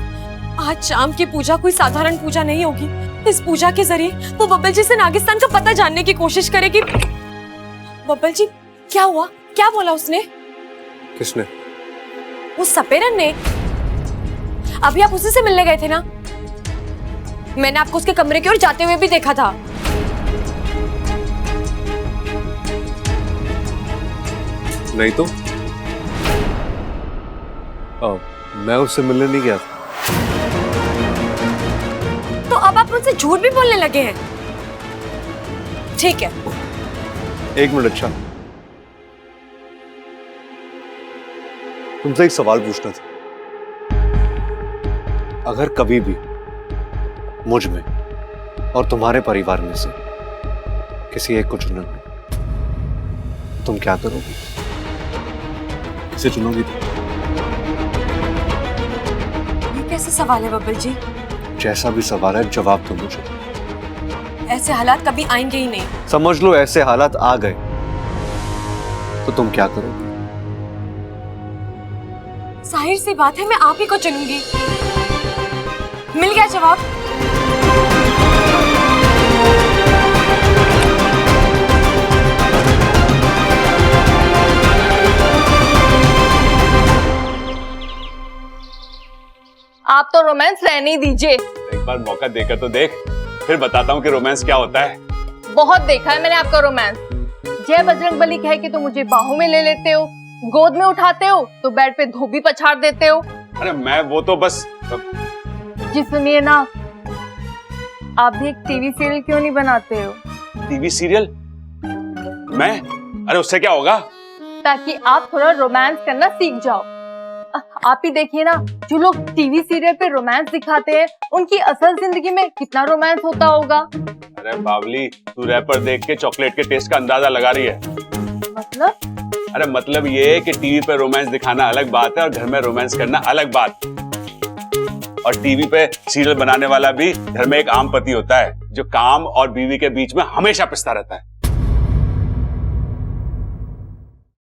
आज शाम की पूजा कोई साधारण पूजा नहीं होगी। इस पूजा के जरिए वो बब्बल जी से नागिस्तान का पता जानने की कोशिश करेगी। बब्बल जी, क्या हुआ? क्या बोला उसने? किसने? उस सपेरन ने। अभी आप उसी से मिलने गए थे ना? मैंने आपको उसके कमरे की ओर जाते हुए भी देखा था। नहीं तो मैं उससे मिलने नहीं गया था। तो अब आप मुझसे झूठ भी बोलने लगे हैं। ठीक है, 1 मिनट। अच्छा, तुमसे एक सवाल पूछना था। अगर कभी भी मुझ में और तुम्हारे परिवार में से किसी एक को चुनना हो, तुम क्या करोगी? किसे चुनोगी? ये कैसे सवाल है बब्बल जी? जैसा भी सवाल है, जवाब दो मुझे। ऐसे हालात कभी आएंगे ही नहीं। समझ लो ऐसे हालात आ गए तो तुम क्या करोगे? जाहिर सी बात है मैं आप ही को चुनूंगी। मिल गया जवाब। आप तो रोमांस रहने ही दीजिए। एक बार मौका देकर तो देख, फिर बताता हूँ कि रोमांस क्या होता है। बहुत देखा है मैंने आपका रोमांस। जय बजरंगबली कहे कि तुम मुझे बाहों में ले लेते हो, गोद में उठाते हो तो बेड पे धोबी पछाड़ देते हो। अरे मैं वो तो बस। जी सुनिए ना, आप भी एक टीवी सीरियल क्यों नहीं बनाते हो? TV serial? मैं? अरे उससे क्या होगा? ताकि आप थोड़ा रोमांस करना सीख जाओ। आप ही देखिए ना, जो लोग टीवी सीरियल पे रोमांस दिखाते हैं उनकी असल जिंदगी में कितना रोमांस होता होगा। अरे बावली, तू रैपर देख के चॉकलेट के टेस्ट का अंदाजा लगा रही है। मतलब? अरे मतलब ये कि टीवी पे रोमांस दिखाना अलग बात है और घर में रोमांस करना अलग बात। और टीवी पे सीरियल बनाने वाला भी घर में एक आम पति होता है जो काम और बीवी के बीच में हमेशा पिसता रहता है।